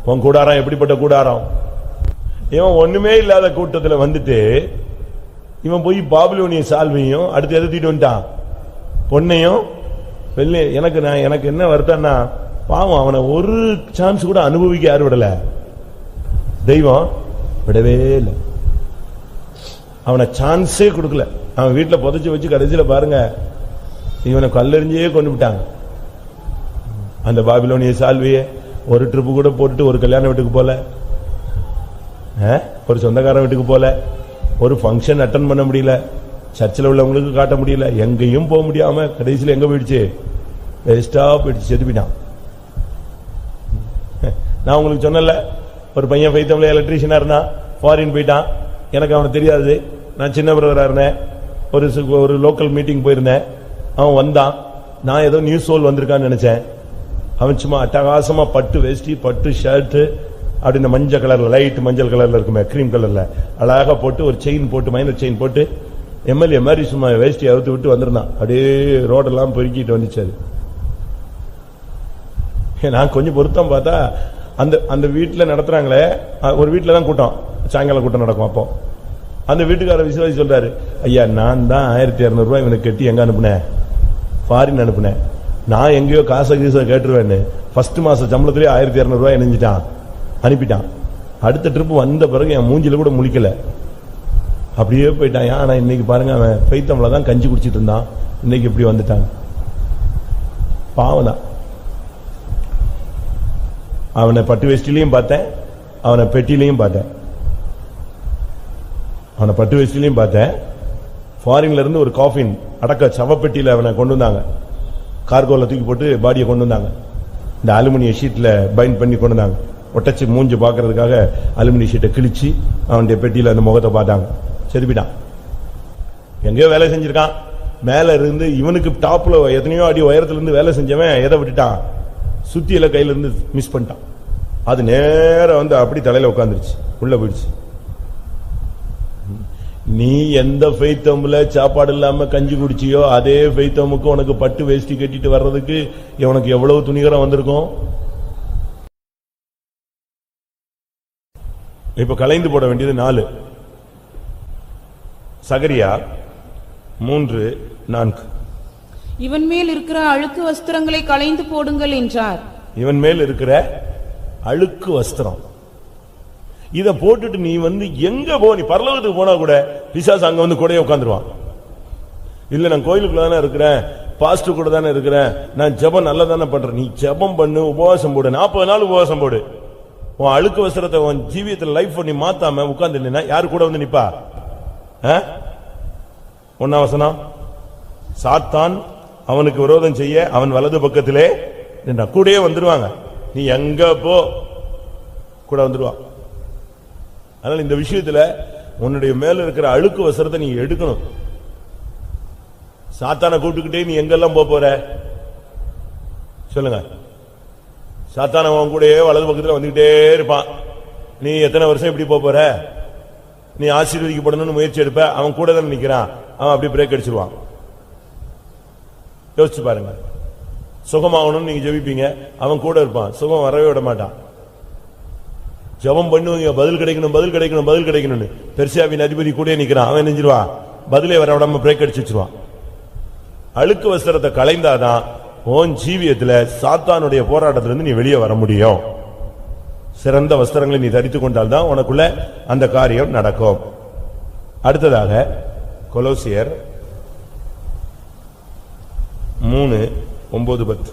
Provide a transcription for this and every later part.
உன் கூடாரம் எப்படிப்பட்ட கூடாரம்? இவன் ஒண்ணுமே இல்லாத கூட்டத்துல வந்துட்டு இவன் போய் பாபிலோனிய சால்வையும் அடுத்து எதிர்த்திட்டு வந்துட்டான், பொன்னையும் வெள்ளை. எனக்கு என்ன வருத்தம்னா, பாவம் அவனை ஒரு சான்ஸ் கூட அனுபவிக்க யாரும் விடல, தெய்வம் விடவே இல்லை. அவனை சான்ஸே கொடுக்கல. அவன் வீட்டுல புதைச்சு வச்சு கடைசியில பாருங்க இவனை கல்லெறிஞ்சே கொண்டு விட்டாங்க. அந்த பாபிலோனிய சால்வையே ஒரு ட்ரிப்பு கூட போட்டுட்டு ஒரு கல்யாண வீட்டுக்கு போல, ஒரு சொந்தக்காரன் வீட்டுக்கு போல, ஒரு ஃபங்க்ஷன் அட்டன் பண்ண முடியல, சர்ச்சில் உள்ளவங்களுக்கு காட்ட முடியல, எங்கேயும் போக முடியாம கடைசியில் எங்க போயிடுச்சு? வேஸ்டா போயிடுச்சு, செத்து போயிட்டான். நான் உங்களுக்கு சொன்னல, ஒரு பையன் ஃபைத்தம்ல எலக்ட்ரீஷியனா இருந்தான், ஃபாரின் போயிட்டான். எனக்கு அவனை தெரியாது, நான் சின்ன பிரதரா இருந்தேன். ஒரு லோக்கல் மீட்டிங் போயிருந்தேன். அவன் வந்தான், நான் ஏதோ நியூஸ் சோல் வந்திருக்கான்னு நினைச்சேன். அவன் சும்மா அட்டகாசமா பட்டு வேஷ்டி, பட்டு ஷர்ட், அப்படி இந்த மஞ்சள் கலர்ல, லைட் மஞ்சள் கலர்ல இருக்குமே, கிரீம் கலர்ல அழகா போட்டு, ஒரு செயின் போட்டு, மைனர் செயின் போட்டு, எம்எல்ஏ மாதிரி சும்மா வேஷ்டி அவுத்து விட்டு வந்திருந்தான். அப்படியே ரோடெல்லாம் பொறுக்கிட்டு வந்துச்சு. நான் கொஞ்சம் பொருத்தம் பார்த்தா அந்த வீட்டுல நடத்துறாங்களே, ஒரு வீட்டுல தான் கூட்டம், சாயங்காலம் கூட்டம் நடக்கும். அப்போ அந்த வீட்டுக்கார விசுவாசி சொல்றாரு, ஐயா நான் தான் 1200 ரூபாய் இவனுக்கு கட்டி எங்க அனுப்புனேன்? ஃபாரின் அனுப்புனேன். நான் எங்கேயோ காசை கேட்டுருவேன்னு ஃபர்ஸ்ட் மாச சம்பளத்திலே 1200 ரூபாய் இணைஞ்சிட்டான், அனுப்பிட்டான். அடுத்த ட்ரிப் வந்த பிறகு என் மூஞ்சில கூட முழிக்கல, அப்படியே போயிட்டான். ஆனா இன்னைக்கு பாருங்க, அவன் பைத்தம்ல தான் கஞ்சி குடிச்சிட்டு இருந்தான், இன்னைக்கு இப்படி வந்துட்டான். பாவனா. அவனை பட்டு வேஷ்டிலையும் பார்த்தேன், அவனை பெட்டிலையும் பார்த்தேன். அவனை பட்டு வேஷ்டிலையும் பார்த்தேன். ஃபாரின்ல இருந்து ஒரு காஃபின் அடக்க சவப்பெட்டியில அவனை கொண்டு வந்தாங்க, கார்கோல தூக்கி போட்டு பாடியை கொண்டு வந்தாங்க. இந்த அலுமினிய ஷீட்ல பைண்ட் பண்ணி கொண்டு வந்தாங்க. ஒட்டச்சு மூஞ்சி பாக்குறதுக்காக அலுமினிய ஷீட்டை கிழிச்சு அவனுடைய பெட்டியில அந்த முகத்தை பார்த்தாங்க. செதுப்பிட்டான். எங்கேயோ வேலை செஞ்சிருக்கான். மேல இருந்து இவனுக்கு டாப்ல எத்தனையோ அடி உயரத்துல இருந்து வேலை செஞ்சவன் எதை விட்டுட்டான்? சுத்தியில கையில இருந்து மிஸ் பண்ணிட்டான். அது நேரம் வந்து அப்படி தலையில உட்காந்துருச்சு, உள்ள போயிடுச்சு. நீ எந்த ஃபெய்த்தம்ல சாப்பாடு இல்லாம கஞ்சி குடிச்சியோ அதே ஃபெய்த்தமுக்கு உனக்கு பட்டு வேஷ்டி கட்டிட்டு வர்றதுக்கு உனக்கு எவ்வளவு துணிகரம் வந்திருக்கும்? இப்ப கலைந்து போட வேண்டியது 4. சகரியா 3:4. இவன் மேல் இருக்கிற அழுக்கு வஸ்திரங்களை களைந்து போடுங்கள் என்றார். இவன் மேல் இருக்கிற அழுக்கு வஸ்திரம் இத போட்டுட்டு நீ வந்து எங்க போ? நீ பரலோகத்துக்கு போனா கூட பிசாசு அங்க வந்து கூடயே உட்கார்ந்துருவான். இல்ல நான் கோயிலுக்குள்ள தானே இருக்கிறேன், பாஸ்டர் கூட தானே இருக்கிறேன், நான் ஜெபம் நல்லா தானே பண்றேன். நீ ஜெபம் பண்ணு, உபவாசம் போடு, 40 நாள் உபவாசம் போடு. உன் அழுக்கு வஸ்திரத்தை உன் ஜீவியத்தில் லைஃப் நீ மாத்தாம உட்கார்ந்து யாரு கூட வந்து நிப்பா? 1ஆம் வசனம், சாத்தான் அவனுக்கு விரோதம் செய்ய அவன் வலது பக்கத்திலே கூடயே வந்துருவாங்க. நீ எங்க போ கூட வந்துருவான். அதனால இந்த விஷயத்துல உன்னுடைய மேல இருக்கிற அழுக்கு வஸ்திரத்தை நீ எடுக்கணும். சாத்தானை கூப்பிட்டுக்கிட்டே நீ எங்கெல்லாம் போற சொல்லுங்க? சாத்தான உன் கூடயே வலது பக்கத்துல வந்துகிட்டே இருப்பான். நீ எத்தனை வருஷம் இப்படி போற? நீ ஆசீர்வதிக்கப்படணும்னு முயற்சி எடுப்ப, அவன் கூட தான் நிக்கிறான், அவன் அப்படி பிரேக் அடிச்சிருவான். யோசிச்சு பாருங்க. சுகமாகணும்னு நீங்க ஜெபிப்பீங்க, அவன் கூட இருப்பான், சுகம் வரவே விட மாட்டான். ஜெபம் பண்ணுவீங்க, பதில் கிடைக்கணும் பதில் கிடைக்கணும் பதில் கிடைக்கணும்னு. பெர்சியாவின் அதிபதி கூட நிக்கிறான், அவன் நெஞ்சிருவான், பதிலே வர விடாம பிரேக் அடிச்சு வச்சிருவான். அழுக்கு வஸ்திரத்தை களைந்தாதான் உன் ஜீவியத்துல சாத்தானுடைய போராட்டத்திலிருந்து நீ வெளியே வர முடியும். சிறந்த வஸ்திரங்களை நீ தரித்துக் கொண்டால்தான் உனக்குள்ள அந்த காரியம் நடக்கும். அடுத்ததாக கொலோசியர் 3:9-10.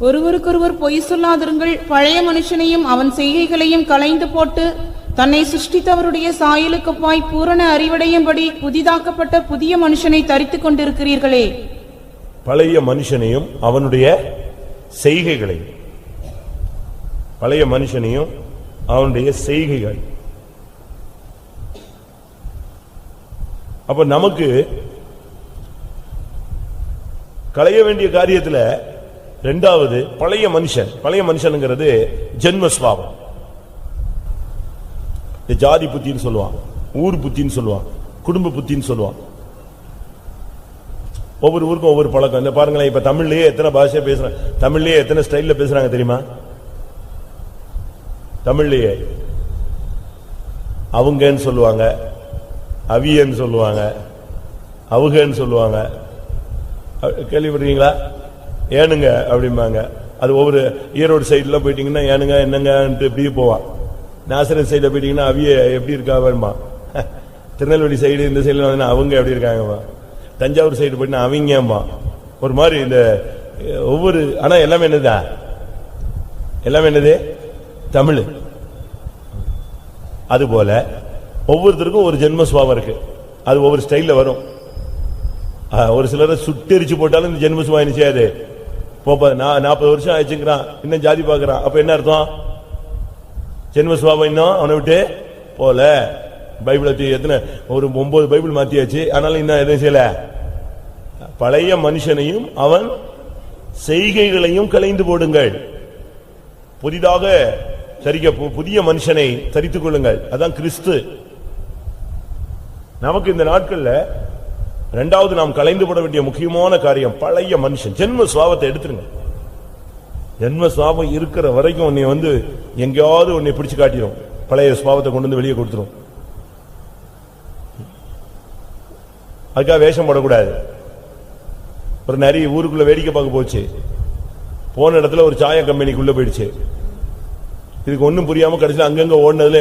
ஒருவருக்கொருவர் பொய் சொல்லாதிருங்கள், பழைய மனுஷனையும் அவன் செய்கைகளையும் களைந்து போட்டு தன்னை சிருஷ்டித்தவருடைய சாயலுக்கப்பாய் பூரண அறிவடையும்படி புதிதாக்கப்பட்ட புதிய மனுஷனை தரித்துக் கொண்டிருக்கிறீர்களே. பழைய மனுஷனையும் அவனுடைய செய்கைகளையும், பழைய மனுஷனையும் அவனுடைய செய்கைகள். அப்ப நமக்கு களைய வேண்டிய காரியத்துல இரண்டாவது பழைய மனுஷன். பழைய மனுஷனுங்கிறது ஜென்மஸ்வாவம். ஜாதி புத்தின்னு சொல்லுவான், ஊர் புத்தின்னு சொல்லுவான், குடும்ப புத்தின்னு சொல்லுவான். ஒவ்வொரு ஊருக்கும் ஒவ்வொரு பழக்கம். இந்த பாருங்களேன், இப்ப தமிழ்லயே எத்தனை பாஷை பேசுறாங்க, தமிழ்லயே எத்தனை ஸ்டைல்ல பேசுறாங்க தெரியுமா? தமிழ்லயே அவங்கன்னு சொல்லுவாங்க, அவியன்னு சொல்லுவாங்க, அவுகன்னு சொல்லுவாங்க. கேள்விப்படுறீங்களா? ஏனுங்க அப்படிம்பாங்க. அது ஒவ்வொரு ஈரோடு சைடுல போயிட்டீங்கன்னா ஏனுங்க என்னங்கன்ட்டு இப்படி போவான். நாசரேத் சைடுல போயிட்டீங்கன்னா அவிய எப்படி இருக்கா வேணுமா. திருநெல்வேலி சைடு இந்த சைடுல அவங்க எப்படி இருக்காங்கம்மா. தஞ்சாவூர் சைடு போயிட்டா அவங்கம்மா. ஒரு மாதிரி இந்த ஒவ்வொரு, ஆனா எல்லாமே என்னதா, எல்லாமே என்னது தமிழ். அதுபோல ஒவ்வொருத்தருக்கும் ஒரு ஜென்ம சுபாவம் இருக்கு. அது ஒவ்வொரு ஸ்டைல்ல வரும். ஒரு சிலரை சுட்டெரிச்சு போட்டாலும் இந்த ஜென்ம சுபாவம் என்ன செய்யாது. 40 வருஷம் ஆயிடுச்சுங்கிறான், இன்னும் ஜாதி பாக்குறான். அப்ப என்ன அர்த்தம்? ஜென்ம சுபாவம் இன்னும் அவனை விட்டு போல. பைபிளை எத்தனை ஒரு 9 பைபிள் மாத்தியாச்சு, ஆனாலும் இன்னும் எதுவும் செய்யல. பழைய மனுஷனையும் அவன் செய்கைகளையும் களைந்து போடுங்கள், புதிதாக புதிய மனுஷனை தரித்துக் கொள்ளுங்கள். அதான் கிறிஸ்து. நமக்கு இந்த நாட்கள்ல இரண்டாவது நாம் களைந்து போட வேண்டிய முக்கியமான காரியம் பழைய மனுஷன். ஜென்ம சுபாவத்தை எடுத்துருங்க. ஜென்ம சுபாவம் இருக்கிற வரைக்கும் உன்னை எங்கேயாவது உன்னை பிடிச்சு காட்டிடும். பழைய சுபாவத்தை கொண்டு வந்து வெளியே கொடுத்துரும். அதுக்காக வேஷம் போடக்கூடாது. ஒரு நிறைய ஊருக்குள்ள வேடிக்கை பார்க்க போச்சு. போன இடத்துல ஒரு சாய கம்பெனிக்குள்ள போயிடுச்சு. இதுக்கு ஒன்னும் புரியாம கடைசியில் அங்கங்க ஓடினதுல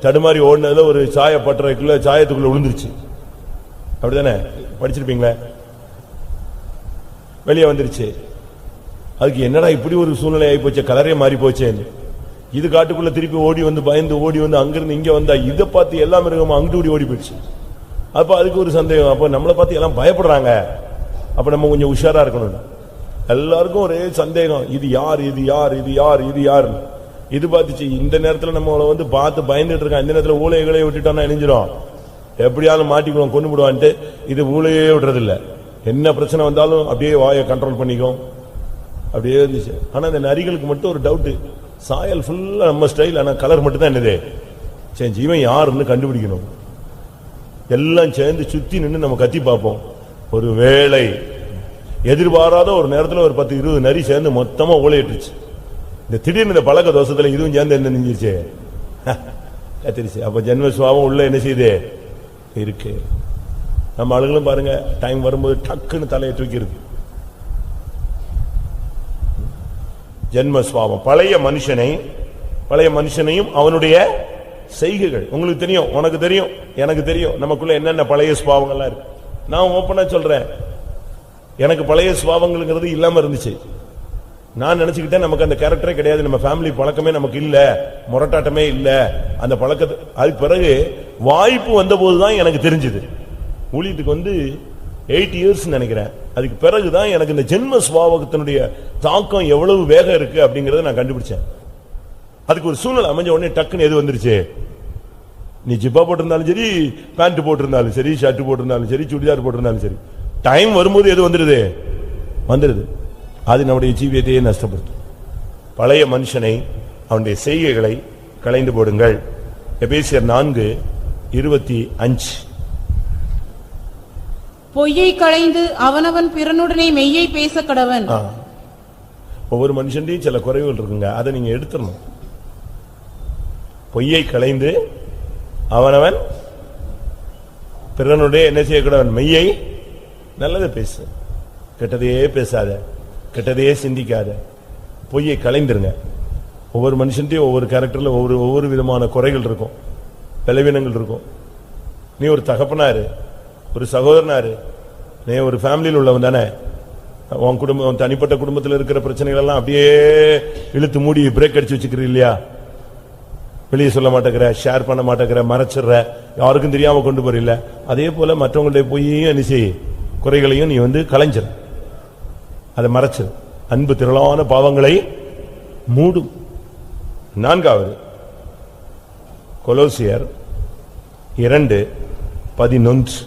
தடுமாறி ஓடினதுல ஒரு சாய பட்டறைக்குள்ள சாயத்துக்குள்ள விழுந்துருச்சு. அப்படித்தானே படிச்சிருப்பீங்களே. வெளியே வந்துருச்சு. அதுக்கு என்னடா இப்படி ஒரு சூழ்நிலை ஆகி போச்சு, கலரே மாறி போச்சேன்னு. இது காட்டுக்குள்ள திருப்பி ஓடி வந்து பயந்து ஓடி வந்து அங்கிருந்து இங்க வந்தா இதை பார்த்து எல்லாம் மிருகமா அங்கிட்டு ஓடி போயிடுச்சு. அப்ப அதுக்கு ஒரு சந்தேகம். அப்ப நம்மளை பார்த்து எல்லாம் பயப்படுறாங்க. அப்ப நம்ம கொஞ்சம் உஷாரா இருக்கணும். எல்லாருக்கும் ஒரே சந்தேகம், இது யார் இது யார் இது யார் இது யார். இது பார்த்துச்சு. இந்த நேரத்தில் நம்ம பார்த்து பயந்துட்டு இருக்கான். இந்த நேரத்தில் ஊழைகளை விட்டுட்டோம்னா இணைஞ்சிடும், எப்படியாவது மாட்டிக்குவோம், கொண்டு விடுவான்ட்டு இது ஊழையே விடுறது இல்ல. என்ன பிரச்சனை வந்தாலும் அப்படியே வாயை கண்ட்ரோல் பண்ணிக்கும். அப்படியே இருந்துச்சு. ஆனா இந்த நரிகளுக்கு மட்டும் ஒரு டவுட், சாயல் ஃபுல்லா நம்ம ஸ்டைல், ஆனா கலர் மட்டும் தான் என்னது சேஞ்ச். இவன் யாருன்னு கண்டுபிடிக்கணும். எல்லாம் சேர்ந்து சுத்தி நின்று நம்ம கத்தி பார்ப்போம். ஒரு வேளை எதிர்பாராத ஒரு நேரத்தில் ஒரு 10-20 நரி சேர்ந்து மொத்தமா ஊழையிட்டுருச்சு. இந்த திடீர்னு இந்த பழக்க தோஷத்துல இதுவும் சேர்ந்து என்ன நெஞ்சிருச்சு, கத்திரிச்சு. அப்ப ஜென்ம சுபாவம் உள்ள என்ன செய்யுது இருக்கு. நம்ம ஆளுங்களும் பாருங்க, டைம் வரும்போது டக்குன்னு தலையை தூக்கிருக்கு. ஜென்ம சுபாவம் பழைய மனுஷனையும் அவனுடைய செய்கைகள். உங்களுக்கு தெரியும், உனக்கு தெரியும், எனக்கு தெரியும் நமக்குள்ள என்னென்ன பழைய சுபாவங்கள்லாம் இருக்கு. நான் ஓப்பனா சொல்றேன், எனக்கு பழைய சுபாவங்கள்ங்கிறது இல்லாம இருந்துச்சு. நான் நினைச்சுக்கிட்டேன் நமக்கு அந்த கேரக்டரே கிடையாது, நம்ம ஃபேமிலி பழக்கமே நமக்கு இல்ல, முரட்டாட்டமே இல்ல, அந்த பழக்கத்தை. அதுக்கு பிறகு வாய்ப்பு வந்த போதுதான் எனக்கு தெரிஞ்சது. ஊழியத்துக்கு 8 years நினைக்கிறேன். அதுக்கு பிறகுதான் எனக்கு இந்த ஜென்ம சுபாவத்தினுடைய தாக்கம் எவ்வளவு வேகம் இருக்கு அப்படிங்கறத நான் கண்டுபிடிச்சேன். அதுக்கு ஒரு சூழ்நிலை அமைஞ்ச உடனே டக்குன்னு எது வந்துருச்சு, நீ ஜிப்பா போட்டிருந்தாலும் சரி, பேண்ட் போட்டிருந்தாலும் சரி, ஷர்ட் போட்டிருந்தாலும் சரி, சுடிதார் போட்டிருந்தாலும் சரி, டைம் வரும்போது எது வந்துருது. அது நம்முடைய ஜீவியத்தையே நஷ்டப்படுத்தும். பழைய மனுஷனை அவனுடைய செய்கைகளை களைந்து போடுங்கள். எபேசியர் 4:25. பொய்யை களைந்து அவனவன் பிறனுடனே மெய்யை பேச கடவன். ஒவ்வொரு மனுஷன்டையும் சில குறைவுகள் இருக்குங்க, அதை நீங்க எடுத்துடணும். பொய்யை களைந்து அவனவன் பிறனுடைய என்ன செய்யக்கூடாது, மெய்யை. நல்லதை பேசு, கெட்டதையே பேசாத, கெட்டதையே சிந்திக்காத, பொய்யை களைந்துருங்க. ஒவ்வொரு மனுஷன்டையும் ஒவ்வொரு கேரக்டர்ல ஒவ்வொரு விதமான குறைகள் இருக்கும், பலவீனங்கள் இருக்கும். நீ ஒரு தகப்பனாரு, ஒரு சகோதரனாரு, நீ ஒரு ஃபேமிலியில் உள்ளவன் தானே. உன் குடும்பம், தனிப்பட்ட குடும்பத்தில் இருக்கிற பிரச்சனைகள் எல்லாம் அப்படியே இழுத்து மூடி பிரேக் அடிச்சு வச்சுக்கிற இல்லையா? வெளியே சொல்ல மாட்டேங்கிற, ஷேர் பண்ண மாட்டேங்கிற, மறைச்சிடுற, யாருக்கும் தெரியாம கொண்டு போறில்ல. அதே போல மற்றவங்களுடைய போய் என்ன செய்ய, குறைகளையும் நீ கலைஞ்சிட, அதை மறைச்சிரு. அன்பு திரளான பாவங்களை மூடும். 4வது கொலோசியர் 2:11.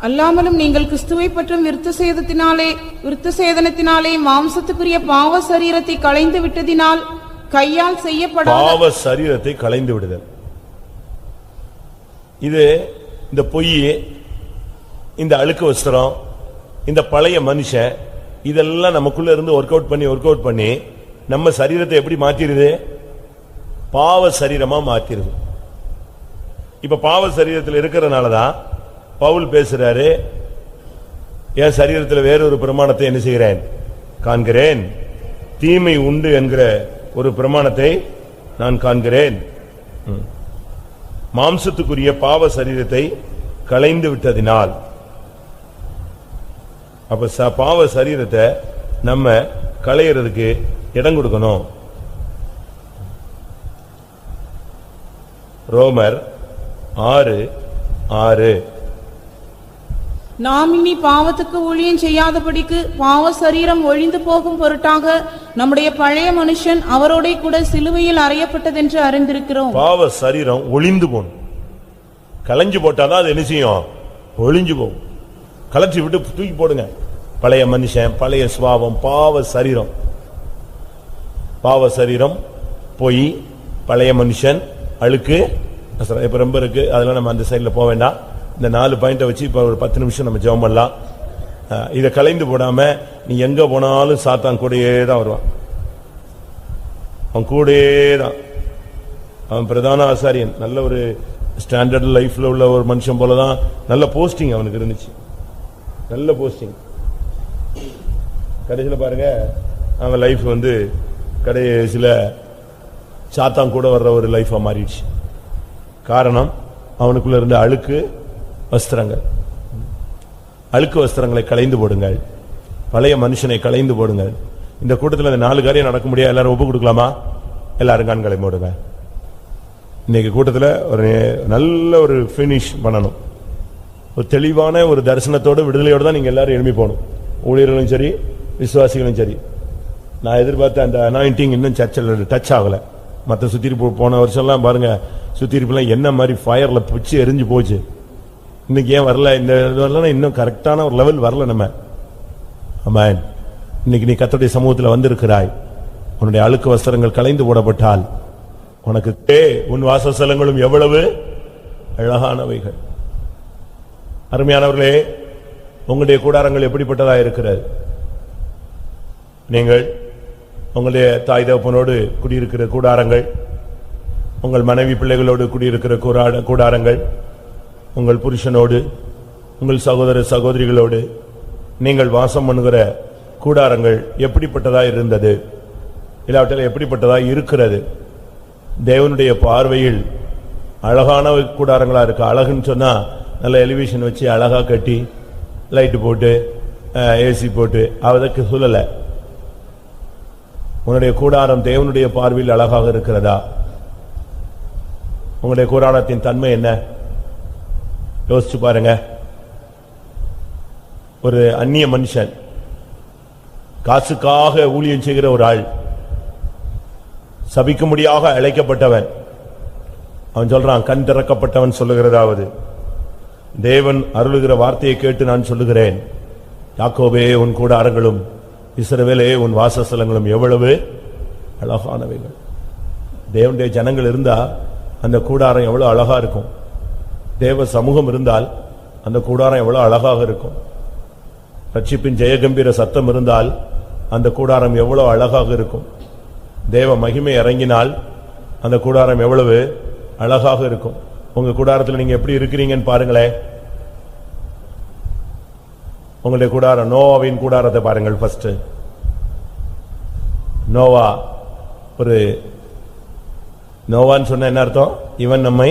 அல்லாமலும் நீங்கள் கிறிஸ்துவை பற்றும் விருத்த சேதனத்தினாலே மாம்சத்துக்குரிய பாவ சரீரத்தை களைந்து விட்டதினால் கையால் செய்யப்படாத பாவ சரீரத்தை களைந்து விடுதல். இது இந்த பொய், இந்த அழுக்கு வஸ்திரம், இந்த பழைய மனுஷன், இதெல்லாம் நமக்குள்ள இருந்து ஒர்க் அவுட் பண்ணி நம்ம சரீரத்தை எப்படி மாத்திருது? பாவ சரீரமா மாத்திருது. இப்ப பாவ சரீரத்தில் இருக்கிறதுனாலதான் பவுல் பேசுறாரு, என் சரீரத்தில் வேறொரு பிரமாணத்தை என்ன செய்கிறேன்? காண்கிறேன். தீமை உண்டு என்கிற ஒரு பிரமாணத்தை நான் காண்கிறேன். மாம்சத்துக்குரிய பாவ சரீரத்தை களைந்து விட்டதினால். அப்ப பாவ சரீரத்தை நம்ம களையிறதுக்கு இடம் கொடுக்கணும். ரோமர் 6:6. நாம் இனி பாவத்துக்கு ஊழியம் செய்யாதபடிக்கு பாவ சரீரம் ஒழிந்து போகும் பொருட்டாக நம்முடைய பழைய மனுஷன் அவரோட கூட சிலுவையில் அறையப்பட்டதென்று அறிந்திருக்கிறோம். பாவ சரீரம் ஒளிந்து போகணும். களைஞ்சு போட்டாதான் அது என்ன செய்யும்? ஒளிஞ்சு போகும். களைச்சி விட்டு தூக்கி போடுங்க. பழைய மனுஷன், பழைய சுபாவம், பாவ சரீரம். பாவ சரீரம் போய் பழைய மனுஷன், அழுக்கு இப்ப ரொம்ப இருக்கு, அதெல்லாம் நம்ம அந்த சைட்ல போக வேண்டாம். இந்த 4 பாயிண்ட வச்சு இப்ப ஒரு 10 நிமிஷம் நம்ம ஜெபம் பண்ணலாம். இதை கலைந்து போடாம நீ எங்க போனாலும் சாத்தான் கூடயே தான் வருவான். அவன் கூடயே தான். அவன் பிரதான ஆசாரியன், நல்ல ஒரு ஸ்டாண்டர்ட் லைஃப்ல உள்ள ஒரு மனுஷன் போலதான். நல்ல போஸ்டிங் அவனுக்கு இருந்துச்சு, நல்ல போஸ்டிங். கடைசியில் பாருங்க, அவன் லைஃப் கடைசியில் சாத்தான் கூட வர்ற ஒரு லைஃபா மாறிடுச்சு. காரணம், அவனுக்குள்ள இருந்த அழுக்கு வஸ்திரங்கள். அழுக்கு வஸ்திரங்களை களைந்து போடுங்கள், பழைய மனுஷனை களைந்து போடுங்கள். இந்த கூட்டத்தில் அந்த 4 காரியம் நடக்க முடியாது. எல்லாரும் ஒப்பு கொடுக்கலாமா? எல்லாரும் கண்களை மூடுங்க. இன்னைக்கு கூட்டத்தில் ஒரு நல்ல ஒரு பினிஷ் பண்ணணும். ஒரு தெளிவான ஒரு தரிசனத்தோடு விடுதலையோடு தான் நீங்க எல்லாரும் எழுப்பி போகணும். ஊழியர்களும் சரி, விசுவாசிகளும் சரி. நான் எதிர்பார்த்த அந்த அனாயிண்டிங் இன்னும் சர்ச்சில் டச் ஆகல. மற்ற சுத்திரிப்பு போன வருஷம்லாம் பாருங்க, சுத்திரிப்புலாம் என்ன மாதிரி ஃபயர்ல பிச்சு எரிஞ்சு போச்சு. இன்னைக்கு ஏன் வரல? இந்த வரலாம் இன்னும் கரெக்டான ஒரு லெவல் வரல நம்ம. ஆமென். இன்னைக்கு நீ கர்த்தருடைய சமூகத்தில் வந்திருக்கிறாய். உன்னுடைய அழுக்கு வஸ்திரங்கள் களைந்து போடப்பட்டால் உனக்கு உன் வாசஸ்தலங்களும் எவ்வளவு அழகானவைகள். அருமையானவர்களே, உங்களுடைய கூடாரங்கள் எப்படிப்பட்டதா இருக்கிறது? நீங்கள் உங்களுடைய தாய் தகப்பனோடு குடியிருக்கிற கூடாரங்கள், உங்கள் மனைவி பிள்ளைகளோடு குடியிருக்கிற கூடாரங்கள், உங்கள் புருஷனோடு, உங்கள் சகோதர சகோதரிகளோடு நீங்கள் வாசம் பண்ணுகிற கூடாரங்கள் எப்படிப்பட்டதா இருந்தது? இல்லாவிட்டால் எப்படிப்பட்டதா இருக்கிறது? தேவனுடைய பார்வையில் அழகான கூடாரங்களா இருக்கு. அழகுன்னு சொன்னா நல்ல எலிவேஷன் வச்சு அழகா கட்டி லைட் போட்டு ஏசி போட்டு அதற்கு சொல்லல. உன்னுடைய கூடாரம் தேவனுடைய பார்வையில் அழகாக இருக்கிறதா? உங்களுடைய கூடாரத்தின் தன்மை என்ன? யோசிச்சு பாருங்க. ஒரு அந்நிய மனுஷன், காசுக்காக ஊழியம் செய்கிற ஒரு ஆள், சபிக்கும்படியாக அழைக்கப்பட்டவன். அவன் சொல்றான், கண் திறக்கப்பட்டவன் சொல்லுகிறதாவது, தேவன் அருளுகிற வார்த்தையை கேட்டு நான் சொல்லுகிறேன், யாக்கோபே உன் கூடாரங்களும் இஸ்ரவேலே உன் வாசஸ்தலங்களும் எவ்வளவு அழகானவைகள். தேவனுடைய ஜனங்கள் இருந்தா அந்த கூடாரம் எவ்வளவு அழகா இருக்கும். தேவ சமூகம் இருந்தால் அந்த கூடாரம் எவ்வளவு அழகாக இருக்கும். ரட்சிப்பின் ஜெயகம்பீர சத்தம் இருந்தால் அந்த கூடாரம் எவ்வளவு அழகாக இருக்கும். தேவ மகிமை இறங்கினால் அந்த கூடாரம் எவ்வளவு அழகாக இருக்கும். உங்க கூடாரத்தில் நீங்க எப்படி இருக்கிறீங்கன்னு பாருங்களேன். உங்களுடைய கூடாரம், நோவாவின் கூடாரத்தை பாருங்கள். ஃபர்ஸ்ட் நோவா, ஒரு நோவான்னு சொன்ன என்ன அர்த்தம்? இவன் நம்மை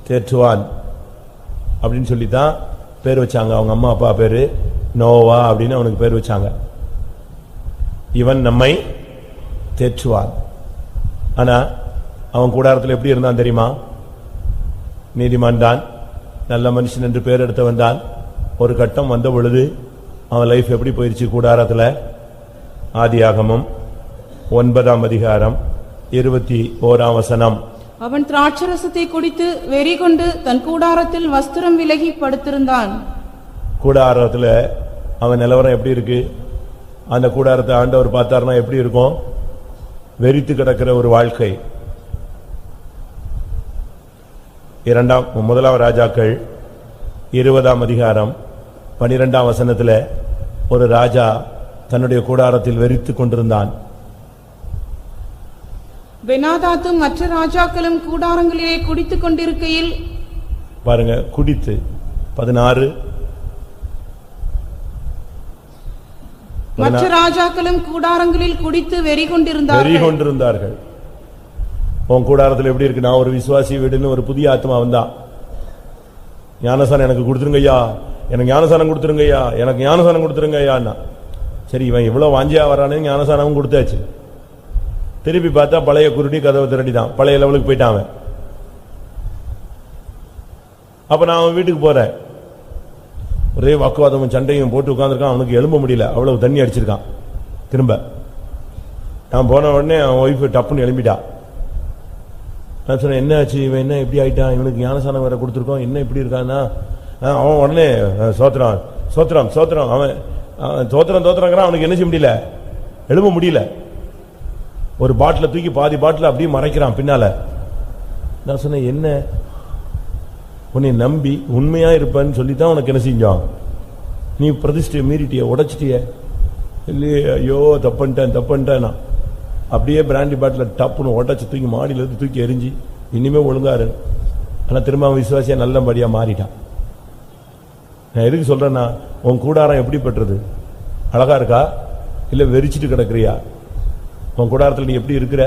தேற்றுவான் அப்படின்னு சொல்லித்தான் பேர் வச்சாங்க. அவங்க அம்மா அப்பா பேரு நோவா அப்படின்னு அவனுக்கு பேர் வச்சாங்க. இவன் நம்மை தேற்றுவான். ஆனா அவன் கூடாரத்தில் எப்படி இருந்தான் தெரியுமா? நீதிமான் தான், நல்ல மனுஷன் என்று பேர் எடுத்தவன் தான். ஒரு கட்டம் வந்த பொழுது அவன் லைஃப் எப்படி போயிருச்சு கூடாரத்தில்? ஆதியாகமம் 9ஆம் அதிகாரம் 21ஆம் வசனம். அவன் திராட்சரசத்தை குடித்து வெறி கொண்டு தன் கூடாரத்தில் வஸ்திரம் விலகி படுத்திருந்தான். கூடாரத்தில் அவன் நிலவரம் எப்படி இருக்கு? அந்த கூடாரத்தை ஆண்டவர் பார்த்தார்னா எப்படி இருக்கும்? வெறித்து கிடக்கிற ஒரு வாழ்க்கை. 1 ராஜாக்கள் 20ஆம் அதிகாரம் 12ஆம் வசனத்தில் ஒரு ராஜா தன்னுடைய கூடாரத்தில் வெறித்து கொண்டிருந்தான். பெனாதாத்தும் மற்ற ராஜாக்களும் கூடாரங்களிலே குடித்துக் கொண்டிருக்கையில், பாருங்க, குடித்து 16 மற்ற ராஜாக்களும் கூடாரங்களில் குடித்து வெறி கொண்டிருந்தார்கள். உன் கூடாரத்தில் எப்படி இருக்கு? நான் ஒரு விசுவாசி வீடுன்னு ஒரு புதிய ஆத்மா வந்தான், ஞானசானம் எனக்கு கொடுத்துருங்கய்யா, எனக்கு ஞானசானம் கொடுத்துருங்கய்யா, எனக்கு ஞானசானம் கொடுத்துருங்கய்யா. சரி, இவன் இவ்வளவு வாஞ்சியா வரானே, ஞானசானமும் கொடுத்தாச்சு. திருப்பி பார்த்தா பழைய குருடி கதவை திரட்டிதான், பழைய லெவலுக்கு போயிட்டான். அப்ப நான் அவன் வீட்டுக்கு போறேன், ஒரே வாக்குவாதமும் சண்டையும் போட்டு உட்கார்ந்துருக்கான். அவனுக்கு எழும்ப முடியல, அவ்வளவு தண்ணி அடிச்சிருக்கான். திரும்ப நான் போன உடனே அவன் ஒய்ஃப் டப்புன்னு எழும்பிட்டா. நான் சொன்னேன், என்ன ஆச்சு, இவன் என்ன இப்படி ஆயிட்டான், இவனுக்கு ஞானசானம் வேற கொடுத்துருக்கோம், என்ன இப்படி இருக்கான்னா? அவன் உடனே சோத்திரம் சோத்திரம் சோத்திரம், அவன் சோத்திரம் தோத்திரங்கிறான். அவனுக்கு என்ன செய்ய முடியல, எழும்ப முடியல. ஒரு பாட்டில தூக்கி பாதி பாட்டில அப்படியே மறைக்கிறான் பின்னால. நான் சொன்னேன், என்ன உன்னை நம்பி உண்மையா இருப்பேன்னு சொல்லித்தான் உனக்கு என்ன செஞ்சான்? நீ பிரதிஷ்டையை மீறிட்டிய, உடைச்சிட்டிய. இல்லையே, ஐயோ தப்புன்ட்டேன். அப்படியே பிராண்டி பாட்டில டப்புன்னு உடைச்சு தூக்கி மாடியில இருந்து தூக்கி எரிஞ்சு, இனிமே ஒழுங்காரு. ஆனா திரும்ப விசுவாசியா நல்லபடியா மாறிட்டான். நான் எதுக்கு சொல்றேன்னா, உன் கூடாரம் எப்படி பெற்றது? அழகா இருக்கா இல்ல வெறிச்சிட்டு கிடக்குறியா? உன் கூடாரத்தில் நீ எப்படி இருக்கிற?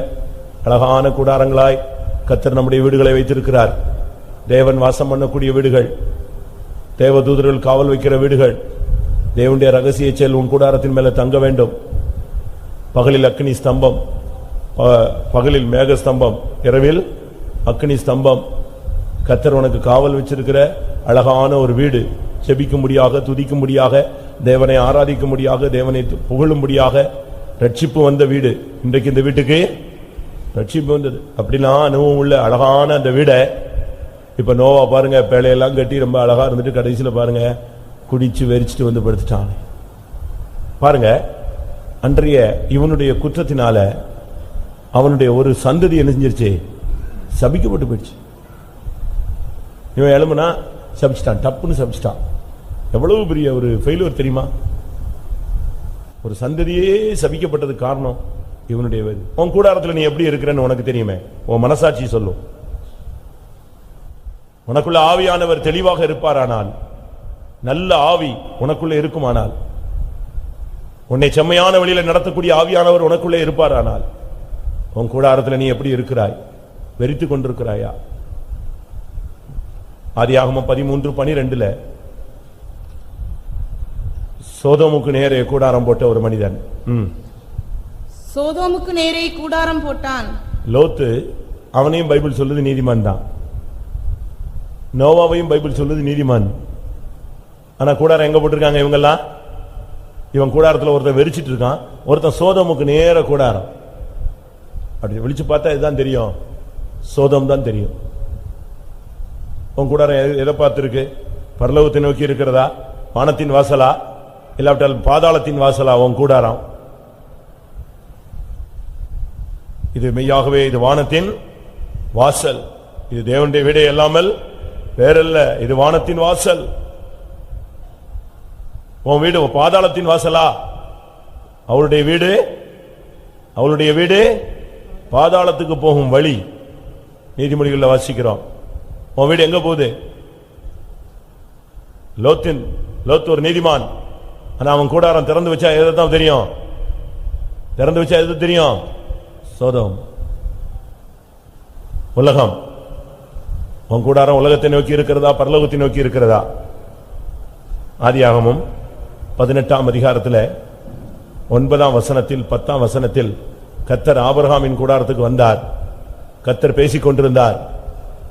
அழகான கூடாரங்களாய் கர்த்தர் நம்முடைய வீடுகளை வைத்திருக்கிறார். தேவன் வாசம் பண்ணக்கூடிய வீடுகள், தேவதூதர்கள் காவல் வைக்கிற வீடுகள். தேவனுடைய ரகசிய செயல் உன் கூடாரத்தின் மேல தங்க வேண்டும். பகலில் அக்னி ஸ்தம்பம், பகலில் மேக ஸ்தம்பம், இரவில் அக்னி ஸ்தம்பம். கர்த்தர் உனக்கு காவல் வச்சிருக்கிற அழகான ஒரு வீடு. செபிக்கும்படியாக, துதிக்கும்படியாக, தேவனை ஆராதிக்கும்படியாக, தேவனை புகழும்படியாக ரட்சிப்பு வந்த வீடு. இன்றைக்கு இந்த வீட்டுக்கு ரட்சிப்பு வந்தது. அப்படிலாம் அனுபவம் உள்ள அழகான அந்த வீடை இப்ப நோவா பாருங்க, பேழையெல்லாம் கட்டி ரொம்ப அழகா இருந்துட்டு கடைசியில பாருங்க குடிச்சு வெறிச்சிட்டு வந்து படுத்துட்டான். பாருங்க, அன்றைய இவனுடைய குற்றத்தினால அவனுடைய ஒரு சந்ததி என்ன செஞ்சிருச்சு? சபிக்கப்பட்டு போயிடுச்சு. இவன் எழும்புனா சபிச்சிட்டான், டப்புன்னு சபிச்சிட்டான். எவ்வளவு பெரிய ஒரு ஃபெயிலியர் தெரியுமா? ஒரு சந்ததியே சபிக்கப்பட்டது காரணம் இவனுடைய வேது. உன் கூடாரத்தில் நீ எப்படி இருக்கிறன்னு உனக்கு தெரியுமே, உன் மனசாட்சி சொல்லும். உனக்குள்ள ஆவியானவர் தெளிவாக இருப்பாரானால், நல்ல ஆவி உனக்குள்ள இருக்குமானால், உன்னை செம்மையான வழியில நடத்தக்கூடிய ஆவியானவர் உனக்குள்ளே இருப்பாரானால், உன் கூடாரத்தில் நீ எப்படி இருக்கிறாய்? வெறித்துக் கொண்டிருக்கிறாயா? ஆதியாகமம் 13:12 சோதோமுக்கு நேரே கூடாரம் போட்ட ஒரு மனிதன். சோதோமுக்கு நேரே கூடாரம் போட்டான். லோத்து, அவனையும் பைபிள் சொல்லுது நீதிமான் தான். நோவாவையும் பைபிள் சொல்லுது நீதிமான். ஆனா கூடாரம் எங்க போட்டிருக்காங்க இவங்கெல்லாம்? இவன் கூடாரத்தில் ஒருத்தன் வெறிச்சிட்டு இருக்கான், ஒருத்தன் சோதோமுக்கு நேர கூடாரம். அப்படி விழிச்சு பார்த்தா இதுதான் தெரியும், சோதம் தான் தெரியும். உன் கூடாரம் எதை பார்த்திருக்கு? பரலோகத்தை நோக்கி இருக்கிறதா? வானத்தின் வாசலா இல்லாவிட்டால் பாதாளத்தின் வாசலா உன் கூடாரம்? இது மெய்யாகவே இது வானத்தின் வாசல். இது தேவனுடைய வீடே அல்லாமல் வேறல்ல, இது வானத்தின் வாசல். உன் வீடு பாதாளத்தின் வாசலா? அவளுடைய வீடு பாதாளத்துக்கு போகும் வழி. நீதிமொழிகள்ல வாசிக்கிறோம். உன் வீடு எங்க போகுது? லோத்து ஒரு நீதிமான். ஆனா அவன் கூடாரம் திறந்து வச்சா எதுதான் தெரியும்? திறந்து வச்சா எது தெரியும்? சோதம், உலகம். உன் கூடாரம் உலகத்தை நோக்கி இருக்கிறதா, பரலோகத்தை நோக்கி இருக்கிறதா? ஆதியாகமம் 18ஆம் அதிகாரத்தில் 9ஆம் வசனத்தில் 10ஆம் வசனத்தில் கர்த்தர் ஆபிரகாமின் கூடாரத்துக்கு வந்தார். கர்த்தர் பேசிக் கொண்டிருந்தார்.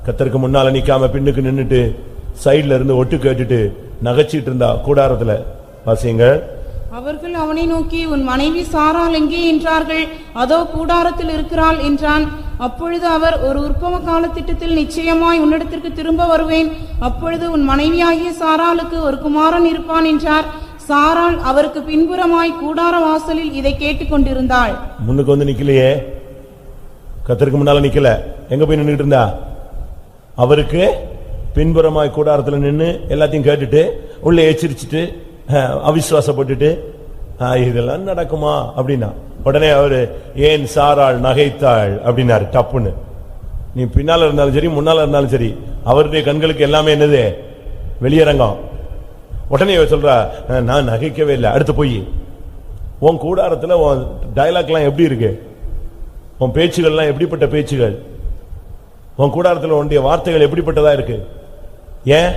கர்த்தருக்கு முன்னால நிக்காம பின்னுக்கு நின்னுட்டு சைடுல இருந்து ஒட்டு கேட்டுட்டு நகைச்சிட்டு இருந்தா கூடாரத்துல. வாசியுங்கள். அவர்கள் அவனை நோக்கி, உன் மனைவி சாராள் எங்கே என்றார்கள். அதோ கூடாரத்தில் இருக்கிறாள் என்றான். அப்பொழுது அவர், ஒரு உற்பவ கால திட்டத்தில் நிச்சயமாய் உன்னிடத்திற்கு திரும்ப வருவேன். அப்பொழுது உன் மனைவியாகிய சாராளுக்கு ஒரு குமாரன் இருப்பான் என்றார். சாராள் அவருக்கு பின்புறமாய் கூடார வாசலில் இதை கேட்டுக் கொண்டிருந்தாள். முன்னுக்கு வந்து நிக்கலையே, கர்த்தருக்கு முன்னால நிக்கல. எங்க போய் நின்னுட்டு இருந்தா? அவருக்கு பின்புறமாய் கூடாரத்துல நின்னு எல்லாத்தையும் கேட்டுட்டு உள்ள எச்சரிச்சுட்டு அவிசுவாசப்பட்டுட்டு இதெல்லாம் நடக்குமா அப்படின்னா உடனே அவரு ஏன் சாராள் நகைத்தாள் அப்படின்னாரு டப்புன்னு. நீ பின்னால இருந்தாலும் சரி முன்னால இருந்தாலும் சரி அவருடைய கண்களுக்கு எல்லாமே என்னது வெளியரங்கம். உடனே சொல்றா நான் நகைக்கவே இல்லை. அடுத்து போய் உன் கூடாரத்துல உன் டயலாக்லாம் எப்படி இருக்கு, உன் பேச்சுகள்லாம் எப்படிப்பட்ட பேச்சுகள், உன் கூடாரத்தில் உன்னுடைய வார்த்தைகள் எப்படிப்பட்டதா இருக்கு? ஏன்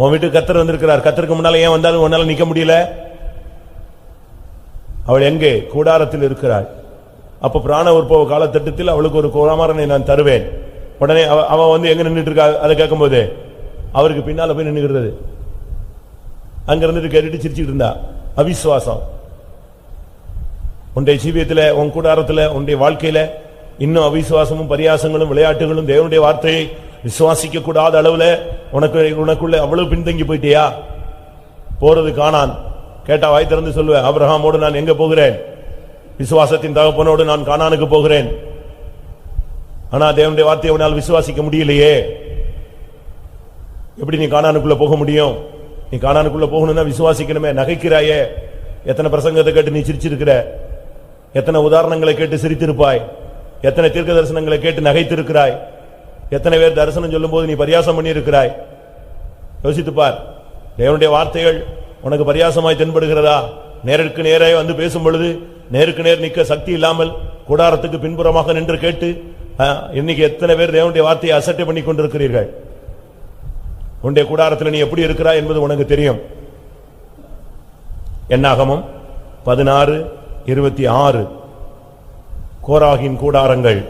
உன் வீட்டுக்கு கர்த்தர் வந்திருக்கிறார், கர்த்தருக்கு முன்னால ஏன் வந்தாலும் உன்னால நிக்க முடியல? அவள் எங்கே? கூடாரத்தில் இருக்கிறாள். அப்ப பிராண உற்பவ காலத்திட்டத்தில் அவளுக்கு ஒரு குமாரனை நான் தருவேன். உடனே அவன் எங்க நின்றுட்டு இருக்கா அதை கேட்கும் போது அவருக்கு பின்னால போய் நின்னுகிறது. அங்க இருந்துட்டு கேட்டுட்டு சிரிச்சுட்டு இருந்தா. அவிசுவாசம். உன்னுடைய ஜீவியத்துல உன் கூடாரத்துல உன்னுடைய வாழ்க்கையில இன்னும் அவிசுவாசமும் பரியாசங்களும் விளையாட்டுகளும் தேவனுடைய வார்த்தையை விசுவாசிக்க கூடாத அளவுல உனக்குள்ள அவ்வளவு பின்தங்கி போயிட்டியா? போறது கானான். கேட்டா வாய் திறந்து சொல்லுவேன், ஆபிரகாமோடு நான் எங்க போகிறேன்? விசுவாசத்தின் தகப்பனோடு நான் கானானுக்கு போகிறேன். ஆனா தேவனுடைய வார்த்தையை உன்னால் விசுவாசிக்க முடியலையே. எப்படி நீ கானானுக்குள்ள போக முடியும்? நீ கானானுக்குள்ள போகணும்னா விசுவாசிக்கணுமே. நகைக்கிறாயே. எத்தனை பிரசங்கத்தை கேட்டு நீ சிரிச்சிருக்கிற, எத்தனை உதாரணங்களை கேட்டு சிரித்திருப்பாய், எத்தனை தீர்க்க தரிசனங்களை கேட்டு நகைத்திருக்கிறாய், எத்தனை பேர் தரிசனம் சொல்லும் போது நீ பரியாசம் பண்ணி இருக்கிறாய். யோசித்துப்பார். தேவனுடைய வார்த்தைகள் உனக்கு பரியாசமாய் தென்படுகிறதா? நேருக்கு நேராய் வந்து பேசும் பொழுது நேருக்கு நேர் நிற்க சக்தி இல்லாமல் கூடாரத்துக்கு பின்புறமாக நின்று கேட்டு இன்னைக்கு எத்தனை பேர் தேவனுடைய வார்த்தையை அசட்டை பண்ணி கொண்டிருக்கிறீர்கள்? உன்னுடைய கூடாரத்தில் நீ எப்படி இருக்கிறாய் என்பது உனக்கு தெரியும். என்னாகமம் 16:26 கோராகின் கூடாரங்கள்.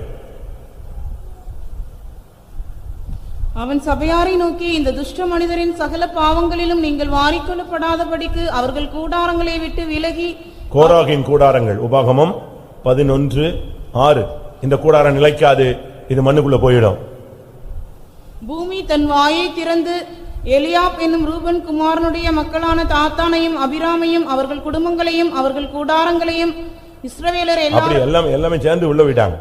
அவன் சபையாரை நோக்கி, இந்த துஷ்ட மனிதரின் சகல பாவங்களிலும் நீங்கள் வாரிக்கொள்ளப்படாதபடிக்கு அவர்கள் கூடாரங்களை விட்டு விலகி. கோராகின் கூடாரங்கள். உபாகமம் 11:6. இந்த கூடாரம் நிலைக்காது, இது மண்ணுக்குள்ள போயிடும். பூமி தன் வாயை திறந்து எலியாப் என்னும் ரூபன் குமாரனுடைய மக்களான தாத்தானையும் அபிராமையும் அவர்கள் குடும்பங்களையும் அவர்கள் கூடாரங்களையும் இஸ்ரவேலர் எல்லாமே சேர்ந்து உள்ள விட்டாங்க.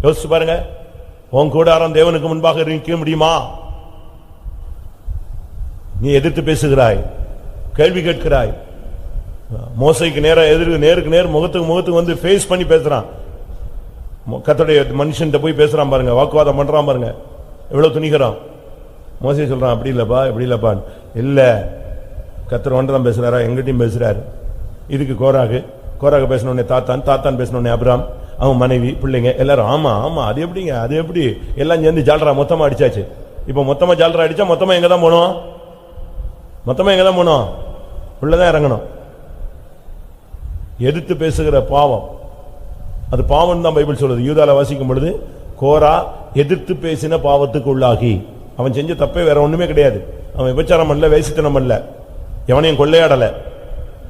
யோசிச்சு பாருங்க. உன் கூடாரம் தேவனுக்கு முன்பாக நிற்க முடியுமா? நீ எதிர்த்து பேசுகிறாய், கேள்வி கேட்கிறாய். மோசைக்கு நேருக்கு நேர் முகத்துக்கு வந்து ஃபேஸ் பண்ணி பேசுறான். கர்த்தருடைய மனுஷன் போய் பேசுறான் பாருங்க, வாக்குவாதம் பண்றான் பாருங்க. எவ்வளவு துணிகிறான். மோசை சொல்றான், அப்படி இல்லப்பா இப்படி இல்லப்பா. இல்ல, கர்த்தர் ஒன்றதான் பேசுறாரா? எங்கிட்டையும் பேசுறாரு. இதுக்கு கோராக பேசினோடனே தாத்தான் பேசினோடனே அபிராம், அவன் மனைவி பிள்ளைங்க எல்லாரும் ஆமா ஆமா அது எப்படிங்க, அது எப்படி எல்லாம் சேர்ந்து ஜால்ரா மொத்தமா அடிச்சாச்சு. இப்ப மொத்தமா ஜால்ரா அடிச்சா மொத்தமா எங்கதான் போனோம்? உள்ளதான் இறங்கணும். எதிர்த்து பேசுகிற பாவம், அது பாவம் தான் பைபிள் சொல்லுது. யூதால வாசிக்கும் பொழுது கோரா எதிர்த்து பேசின பாவத்துக்கு உள்ளாகி. அவன் செஞ்ச தப்பே வேற ஒண்ணுமே கிடையாது. அவன் விபச்சாரம் பண்ணல, வேசித்தனம் பண்ணல, எவனையும் கொள்ளையாடல,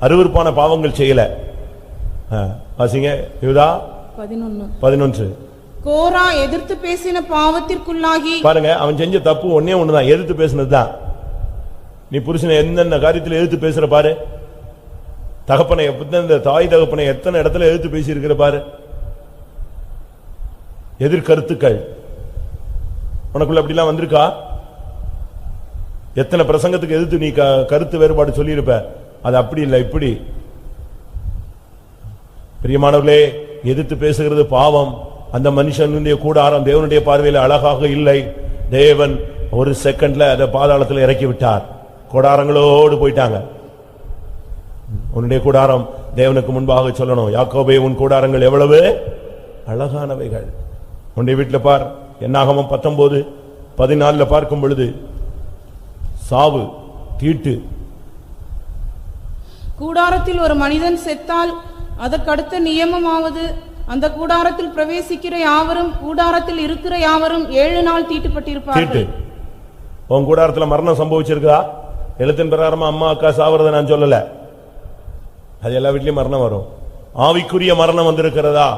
அருவருப்பான பாவங்கள் செய்யல. வாசிங்க யூதா 11. கோரா எதிர்த்து பேசின பாவத்திற்குள்ளாகி. பாருங்க, அவன் செஞ்ச தப்பு ஒன்னே ஒண்ணுதான், எதிர்த்து பேசினதுதான். நீ புருஷனை என்னென்ன காரியத்தில் எதிர்த்து பேசுற பாரு. தகப்பனை, தாய் தகப்பனை எத்தனை இடத்துல எதிர்த்து பேசி இருக்கிற பாரு. எதிர்கருத்துக்கள் உனக்குள்ள அப்படிலாம் வந்திருக்கா? எத்தனை பிரசங்கத்துக்கு எதிர்த்து நீ கருத்து வேறுபாடு சொல்லி இருப்ப. அது அப்படி இல்லை, இப்படி. பிரியமானவர்களே, எதிர்த்து பேசுகிறது பாவம். அந்த மனுஷனுடைய கூடாரம் தேவனுடைய பார்வையில் அழகாக இல்லை. தேவன் ஒரு செகண்ட்ல அதை பாதாளத்தில் இறக்கி விட்டார். கூடாரங்களோடு போயிட்டாங்க. உன்னுடைய கூடாரம் தேவனுக்கு முன்பாக சொல்லணும், யாக்கோபே உன் கூடாரங்கள் எவ்வளவு அழகானவைகள். உன்னுடைய வீட்டில் பார். என்னாகமம் 19:14 பார்க்கும் பொழுது சாவு, தீட்டு. கூடாரத்தில் ஒரு மனிதன் செத்தால் அதற்கடுத்த நியமமாவது, அந்த கூடாரத்தில் பிரவேசிக்கிற யாவரும் கூடாரத்தில் இருக்கிற யாவரும் 7 நாள் தீட்டுப்பட்டிருப்பார்கள். உன் கூடாரத்தில் மரணம் சம்பவிச்சிருக்கா? எழுத்தின் பிரகாரமா அம்மா அக்கா சாவறதை நான் சொல்லல, அது எல்லா வீட்லயும் மரணம் வரும். ஆவிக்குரிய மரணம் வந்திருக்கிறதா?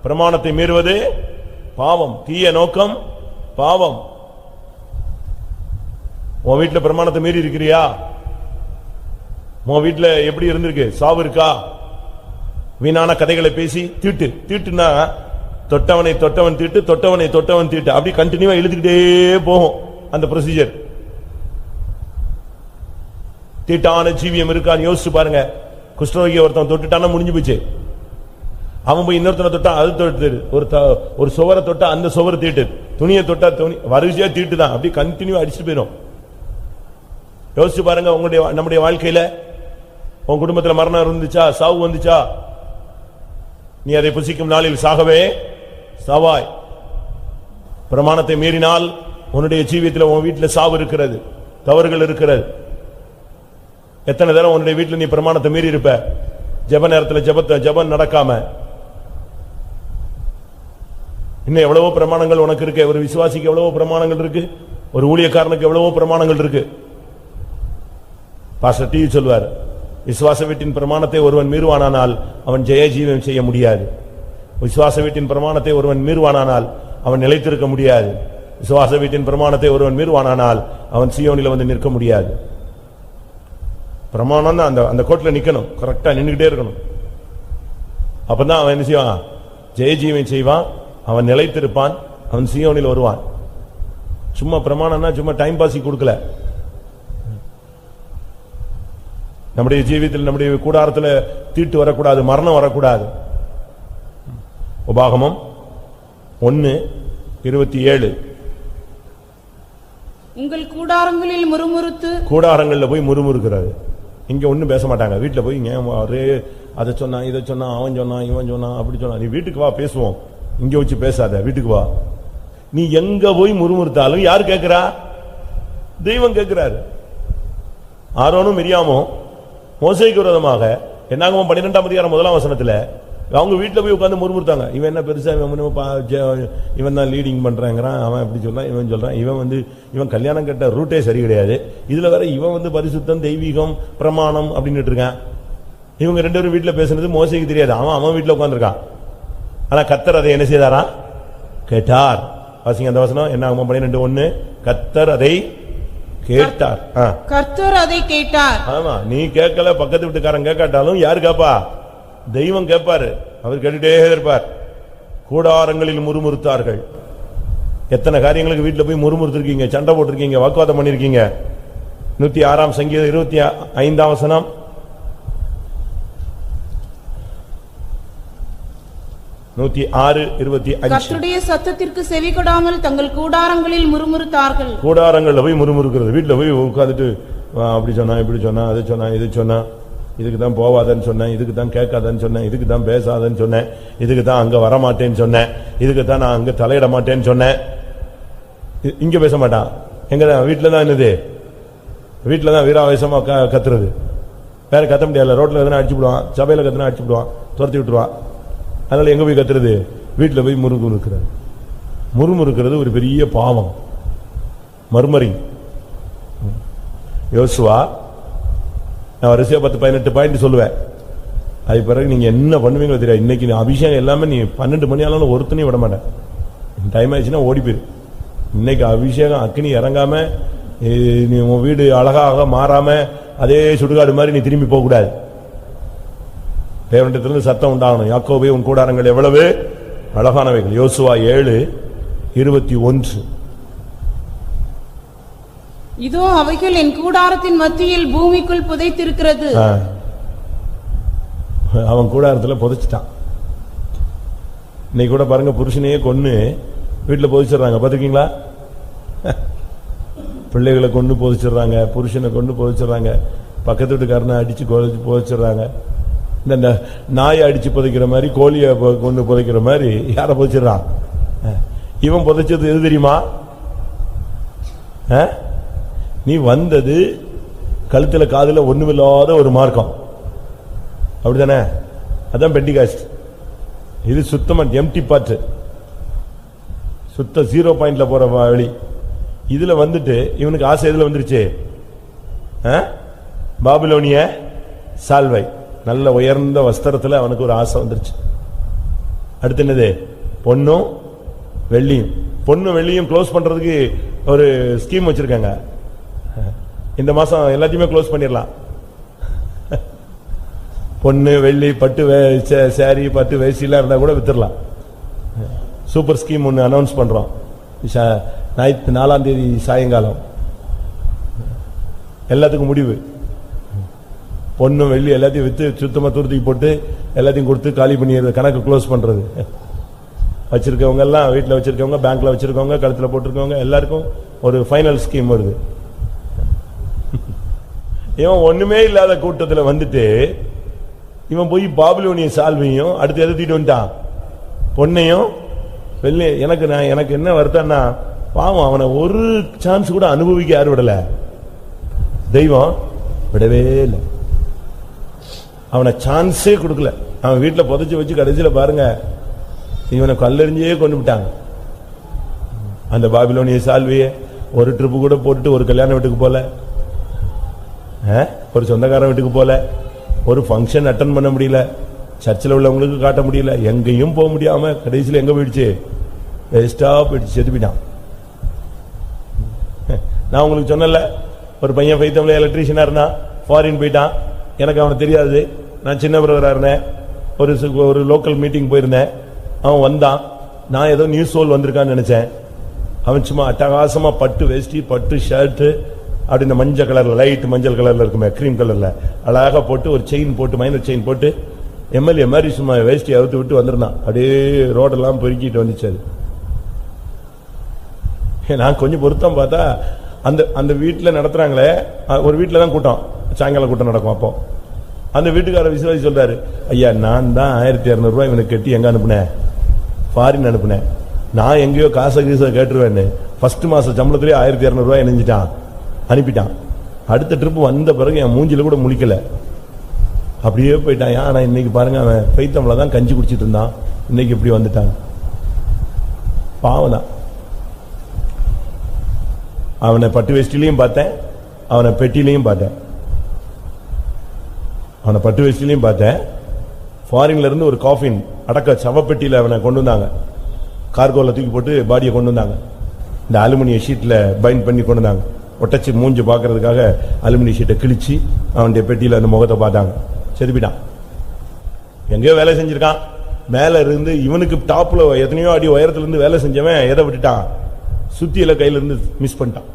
பிரமாணத்தை மீறுவது பாவம், தீய நோக்கம் பாவம். உன் வீட்டுல பிரமாணத்தை மீறி இருக்கிறியா? உன் வீட்டுல எப்படி இருந்திருக்கு? சாவு இருக்கா? வீணான கதைகளை பேசி தீட்டுனா தொட்டவன் தீட்டு, தொட்டவன் தீட்டு, அப்படி கண்டினியூவா எழுதிக்கிட்டே போகும் அந்த ப்ரொசீஜர். தீட்டான ஜீவியம் இருக்கான்னு யோசிச்சு பாருங்க. குஷ்டரோகி ஒருத்தன் தொட்டுட்டானா முடிஞ்சு போச்சு. அவன் போய் இன்னொருத்தனை தொட்டா அது தொட்டு, ஒரு சுவரை தொட்டா அந்த சுவரை தீட்டு, துணியை தொட்டா துணி, வரிசையா தீட்டு தான், அப்படி கண்டினியூ அடிச்சுட்டு போயிடும். யோசிச்சு பாருங்க, நம்முடைய வாழ்க்கையில உன் குடும்பத்துல மரணம் இருந்துச்சா, சாவு வந்துச்சா, நீ அதை புசிக்கும் நாளில் சாகவே சாவாய். பிரமாணத்தை மீறினால் உன்னுடைய ஜீவியத்தில் உன் வீட்டில் சாவு இருக்கிறது, தவறுகள் இருக்கிறது. எத்தனை தடவை உன்னுடைய வீட்டில் நீ பிரமாணத்தை மீறி இருப்ப, ஜெப நேரத்தில் ஜெபம் நடக்காம. இன்னும் எவ்வளவோ பிரமாணங்கள் உனக்கு இருக்கு. ஒரு விசுவாசிக்கு எவ்வளவோ பிரமாணங்கள் இருக்கு, ஒரு ஊழியக்காரனுக்கு எவ்வளவோ பிரமாணங்கள் இருக்கு. பாஸ்டர் டி சொல்வார், விசுவாச வீட்டின் பிரமாணத்தை ஒருவன் மீறுவானானால் அவன் ஜெய ஜீவம் செய்ய முடியாது. விசுவாச வீட்டின் பிரமாணத்தை ஒருவன் மீறுவானானால் அவன் நிலைத்திருக்க முடியாது. விசுவாச வீட்டின் பிரமாணத்தை ஒருவன் மீறுவானானால் அவன் சீயோனில் வந்து நிற்க முடியாது. பிரமாணம் தான் அந்த கோட்டில் நிக்கணும், கரெக்டா நின்றுகிட்டே இருக்கணும். அப்பதான் அவன் என்ன செய்வான், ஜெய ஜீவன் செய்வான், அவன் நிலைத்திருப்பான், அவன் சீயோனில் வருவான். சும்மா பிரமாணம்னா சும்மா டைம் பாஸ் கொடுக்கல. நம்முடைய ஜீவியத்தில் நம்முடைய கூடாரத்தில் தீட்டு வரக்கூடாது, மரணம் வரக்கூடாது. உபாகமம் 1:27 உங்கள் கூடாரங்களில் முறுமுறுத்து, கூடாரங்கள்ல போய் முறுமுறுக்கிறாரு. இங்க ஒண்ணும் பேச மாட்டாங்க. வீட்டுல போய் ஒரே அதை சொன்னா இதை சொன்னா, அவன் சொன்னா இவன் சொன்னா அப்படி சொன்னா. நீ வீட்டுக்கு வா பேசுவோம், இங்க வச்சு பேசாத, வீட்டுக்கு வா. நீ எங்க போய் முறுமுறுத்தாலும் யார் கேட்கிறா? தெய்வம் கேட்கிறாரு. ஆரோனும் மிரியாமும் மோசேக்கு விரோதமாக என்னாகும் 12ஆம் அதிகாரம் 1ஆம் வசனத்துல அவங்க வீட்டுல போய் உட்கார்ந்து முறுமுறுத்தாங்க. இவன் என்ன பெருசா, இவன் தான் லீடிங் பண்றாங்கிறான், அவன் எப்படி சொல்றான், இவன் சொல்றான், இவன் கல்யாணம் கட்ட ரூட்டே சரி கிடையாது, இதுல வேற இவன் பரிசுத்தம் தெய்வீகம் பிரமாணம் அப்படின்னு இருக்கான். இவங்க 2 பேரும் வீட்டுல பேசுனது மோசேக்கு தெரியாது. அவன் வீட்டுல உட்கார்ந்துருக்கான். ஆனா கர்த்தர் அதை என்ன செய்தாரா? கேட்டார். வாசிங்க அந்த வசனம். என்ன 12:1, கர்த்தர் அதை கேட்டார். கர்த்தர் அதை கேட்டார். ஆமா, நீ கேட்கல, பக்கத்து வீட்டுக்காரன் கேட்காட்டாலும் யாரு கேப்பா? தெய்வம் கேட்பாரு. அவர் கேட்டுட்டே இருப்பார். கூடாரங்களில் முறுமுறுத்தார்கள். எத்தனை காரியங்களுக்கு வீட்டுல போய் முறுமுறுத்திருக்கீங்க, சண்டை போட்டிருக்கீங்க, வாக்குவாதம் பண்ணிருக்கீங்க. 106ஆம் சங்கீதம் 25ஆம் வசனம். கர்த்தருடைய சத்தத்திற்கு செவி கொடாமல் தங்கள் கூடாரங்களில் முறுமுறுத்தார்கள். கூடாரங்கள்ல போய் முறுமுறுக்கிறது. வீட்டுல போய் உட்கார்ந்துட்டு அப்படி சொன்னா இப்படி சொன்னா அது சொன்னா இது சொன்னா, இதுக்கு தான் போவாதன்னு சொன்னேன், இதுக்கு தான் கேட்காதன்னு சொன்னேன், இதுக்கு தான் பேசாதன்னு சொன்னேன், இதுக்கு தான் அங்க வரமாட்டேன்னு சொன்னேன், இதுக்கு தான் நான் அங்க தலையிட மாட்டேன்னு சொன்னேன். இங்க பேச மாட்டான். எங்கதான்? வீட்டுல தான். என்னது? வீட்டுல தான் வீராவேசமா கத்துறது. வேற கத்த முடியாது. ரோட்ல எதனா அடிச்சு விடுவான், சபையில கத்தனா அடிச்சு விடுவான், துரத்தி விட்டுருவான். அதனால எங்க போய் கத்துறது? வீட்டுல போய் முறுமுறுக்கிறது. முறுமுறுக்கிறது ஒரு பெரிய பாவம். மர்மரி யோசுவா, நான் வரிசையா 10-18 பாயிண்ட் சொல்லுவேன். அது பிறகு நீங்க என்ன பண்ணுவீங்களோ தெரியாது. இன்னைக்கு அபிஷேகம் எல்லாமே நீ 12 மணி ஆனாலும் ஒருத்தனையும் விட மாட்டேன். டைம் ஆயிடுச்சுன்னா ஓடி போயிரு. இன்னைக்கு அபிஷேகம் அக்னி இறங்காம நீ உன் வீடு அழகாக மாறாம அதே சுடுகாடு மாதிரி நீ திரும்பி போக கூடாது. தேவனிடத்திலிருந்து சத்தம் உண்டாகணும். யாக்கோபே, உன் கூடாரங்கள் எவ்வளவு அழகானவைகள். யோசுவா 7:21 இதோ அவைகள் என் கூடாரத்தின் மத்தியில் பூமிக்குள் புதைத்திருக்கிறது. அவன் கூடாரத்துல புதைச்சிட்டான். இன்னைக்கு கூட பாருங்க, புருஷனையே கொன்னு வீட்டுல புதைச்சிடுறாங்க. பாத்துக்கீங்களா? பிள்ளைகளை கொண்டு புதைச்சிடுறாங்க, புருஷனை கொண்டு புதைச்சிடுறாங்க, பக்கத்து வீட்டுக்காரனை அடிச்சு புதைச்சிடுறாங்க. இந்த நாயை அடிச்சு புதைக்கிற மாதிரி, கோழியை கொண்டு புதைக்கிற மாதிரி யார புதைச்சிடறான்? இவன் புதைச்சது எது தெரியுமா? நீ வந்தது கழுத்துல காதுல ஒண்ணுமில்லாத ஒரு மார்க்கம், அப்படித்தானே? அதான் பெண்டிகாஸ்ட். இது சுத்தமா எம்டி பார்ட், சுத்த 0 பாயிண்ட்ல போற வழி. இதுல வந்துட்டு இவனுக்கு ஆசை எதுல வந்துருச்சு? பாபிலோனிய சால்வை, நல்ல உயர்ந்த வஸ்திரத்துல அவனுக்கு ஒரு ஆசை வந்துருச்சு. அடுத்து என்னது? பொன்னும் வெள்ளியும். பொண்ணு வெள்ளியும் க்ளோஸ் பண்றதுக்கு ஒரு ஸ்கீம் வச்சிருக்காங்க. இந்த மாசம் எல்லாத்தையுமே க்ளோஸ் பண்ணிடலாம். பொண்ணு வெள்ளி பட்டு சாரி பட்டு வேசிலாம் இருந்தா கூட வித்துடலாம். சூப்பர் ஸ்கீம் ஒன்று அனௌன்ஸ் பண்றோம். 4ஆம் தேதி சாயங்காலம் எல்லாத்துக்கும் முடிவு. பொண்ணும் வெள்ளி எல்லாத்தையும் வித்து சுத்தமா தூரத்துக்கு போட்டு எல்லாத்தையும் கொடுத்து காலி பண்ணிடுறது, கணக்கு க்ளோஸ் பண்றது. வச்சிருக்கவங்க எல்லாம் வீட்டுல வச்சிருக்கவங்க, பேங்க்ல வச்சிருக்கவங்க, கழுத்துல போட்டிருக்கவங்க எல்லாருக்கும் ஒரு ஃபைனல் ஸ்கீம் வருது. இவன் ஒண்ணுமே இல்லாத கூட்டத்துல வந்துட்டு இவன் போய் பாபிலோனிய சால்வையும் அடுத்து எதை தூக்கிட்டு வந்துட்டான், பொண்ணையும் வெள்ளி. எனக்கு என்ன வருத்தம்னா, பாவம் அவனை ஒரு சான்ஸ் கூட அனுபவிக்க யாரும் விடல, தெய்வம் விடவே இல்லை. அவனை சான்ஸே கொடுக்கல. அவன் வீட்டுல புதைச்சு வச்சு கடைசியில பாருங்க இவனை கல்லெறிஞ்சே கொண்டு விட்டாங்க. அந்த பாபிலோனிய சால்வைய ஒரு ட்ரிப்பு கூட போட்டுட்டு ஒரு கல்யாண வீட்டுக்கு போல, ஒரு சொந்தக்காரன் வீட்டுக்கு போல, ஒரு ஃபங்க்ஷன் அட்டன் பண்ண முடியல, சர்ச்சில் உள்ளவங்களுக்கு காட்ட முடியல, எங்கேயும் போக முடியாம கடைசியில் எங்க போயிடுச்சு, வேஸ்டா போயிடுச்சு, செத்துப்பிட்டான். நான் உங்களுக்கு சொன்னல, ஒரு பையன் ஃபைத்தம்ல எலக்ட்ரீஷியனா இருந்தான், ஃபாரின் போயிட்டான். எனக்கு அவனை தெரியாது, நான் சின்ன பிரதரா இருந்தேன். ஒரு லோக்கல் மீட்டிங் போயிருந்தேன். அவன் வந்தான், நான் ஏதோ நியூஸ் சோல் வந்திருக்கான்னு நினைச்சேன். அவன் சும்மா அட்டகாசமா பட்டு வேஷ்டி, பட்டு ஷர்ட், அப்படி இந்த மஞ்சள் கலர்ல, லைட் மஞ்சள் கலர்ல இருக்குமே, கிரீம் கலர்ல அழகா போட்டு ஒரு செயின் போட்டு, மைனர் செயின் போட்டு, எம்எல்ஏ மாதிரி சும்மா வேஷ்டி அவுத்து விட்டு வந்திருந்தான். அப்படியே ரோடெல்லாம் பொறுக்கிட்டு வந்துச்சு. நான் கொஞ்சம் பொருத்தம் பார்த்தா அந்த வீட்டில் நடத்துறாங்களே, ஒரு வீட்டில் தான் கூட்டம், சாயங்கால கூட்டம் நடக்கும். அப்போ அந்த வீட்டுக்கார விசுவாசி சொல்றாரு, ஐயா நான் தான் 1200 ரூபாய் இவனுக்கு கட்டி எங்க அனுப்புனேன், ஃபாரின் அனுப்புனேன். நான் எங்கேயோ காசை கேட்டுருவேன்னு ஃபர்ஸ்ட் மாச சம்பளத்திலேயே 1200 ரூபாய் இணைஞ்சிட்டான், அனுப்பிட்டான். அடுத்த ட்ரிப் வந்த பிறகு என் மூஞ்சில கூட முழிக்கல, அப்படியே போயிட்டான். ஆனா இன்னைக்கு பாருங்க, அவன் பைத்தம்ல தான் கஞ்சி குடிச்சிட்டு இருந்தான், இன்னைக்கு இப்படி வந்துட்டான். பாவம் தான். அவனை பட்டு வேஷ்டிலையும் பார்த்தேன், அவனை பெட்டிலையும் பார்த்தேன். அவனை பட்டு வேஷ்டிலையும் பார்த்தேன். ஃபாரின்ல இருந்து ஒரு காஃபின் அடக்க சவப்பெட்டியில அவனை கொண்டு வந்தாங்க, கார்கோல தூக்கி போட்டு பாடியை கொண்டு வந்தாங்க. இந்த அலுமினிய ஷீட்ல பைண்ட் பண்ணி கொண்டு வந்தாங்க. ஒட்டச்சு மூஞ்சி பாக்குறதுக்காக அலுமினிய ஷீட்டை கிழிச்சு அவனுடைய பெட்டியில அந்த முகத்தை பார்த்தாங்க. செதுப்பிட்டான். எங்கேயோ வேலை செஞ்சிருக்கான். மேல இருந்து இவனுக்கு டாப்ல எத்தனையோ அடி உயரத்துல இருந்து வேலை செஞ்சவன் எதை விட்டுட்டான், சுத்தியில கையில இருந்து மிஸ் பண்ணிட்டான்.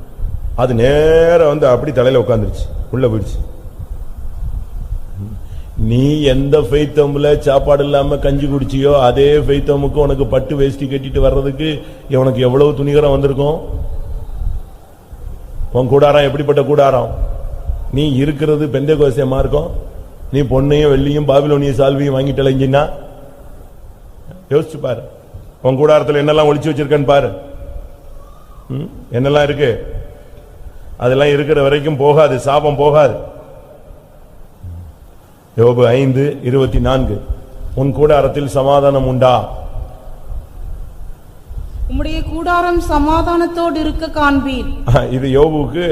அது நேரம் வந்து அப்படி தலையில உட்காந்துருச்சு, உள்ள போயிடுச்சு. நீ எந்த ஃபெய்த்தம்ல சாப்பாடு இல்லாம கஞ்சி குடிச்சியோ அதே ஃபெய்த்தமுக்கு உனக்கு பட்டு வேஷ்டி கட்டிட்டு வர்றதுக்கு உனக்கு எவ்வளவு துணிகரம் வந்திருக்கும். உன் கூடாரம் எப்படிப்பட்ட கூடாரம், நீ இருக்கிறது பெந்தேகோஸ்தேமா இருக்கும். நீ பொன்னையும் வெள்ளியும் பாபிலோனிய சால்வையும் வாங்கிட்டு அலைஞ்சினா யோசிச்சு பாரு, உன் கூடாரத்தில் என்னெல்லாம் ஒளிச்சு வச்சிருக்கன்னு பாரு. என்னெல்லாம் இருக்கு, அதெல்லாம் இருக்கிற வரைக்கும் போகாது, சாபம் போகாது. யோபு 5:24, உன் கூடாரத்தில் சமாதானம் உண்டா, உம்முடைய கூடாரம் சமாதானத்தோடு இருக்க காண்பீர். இது யோபுக்கு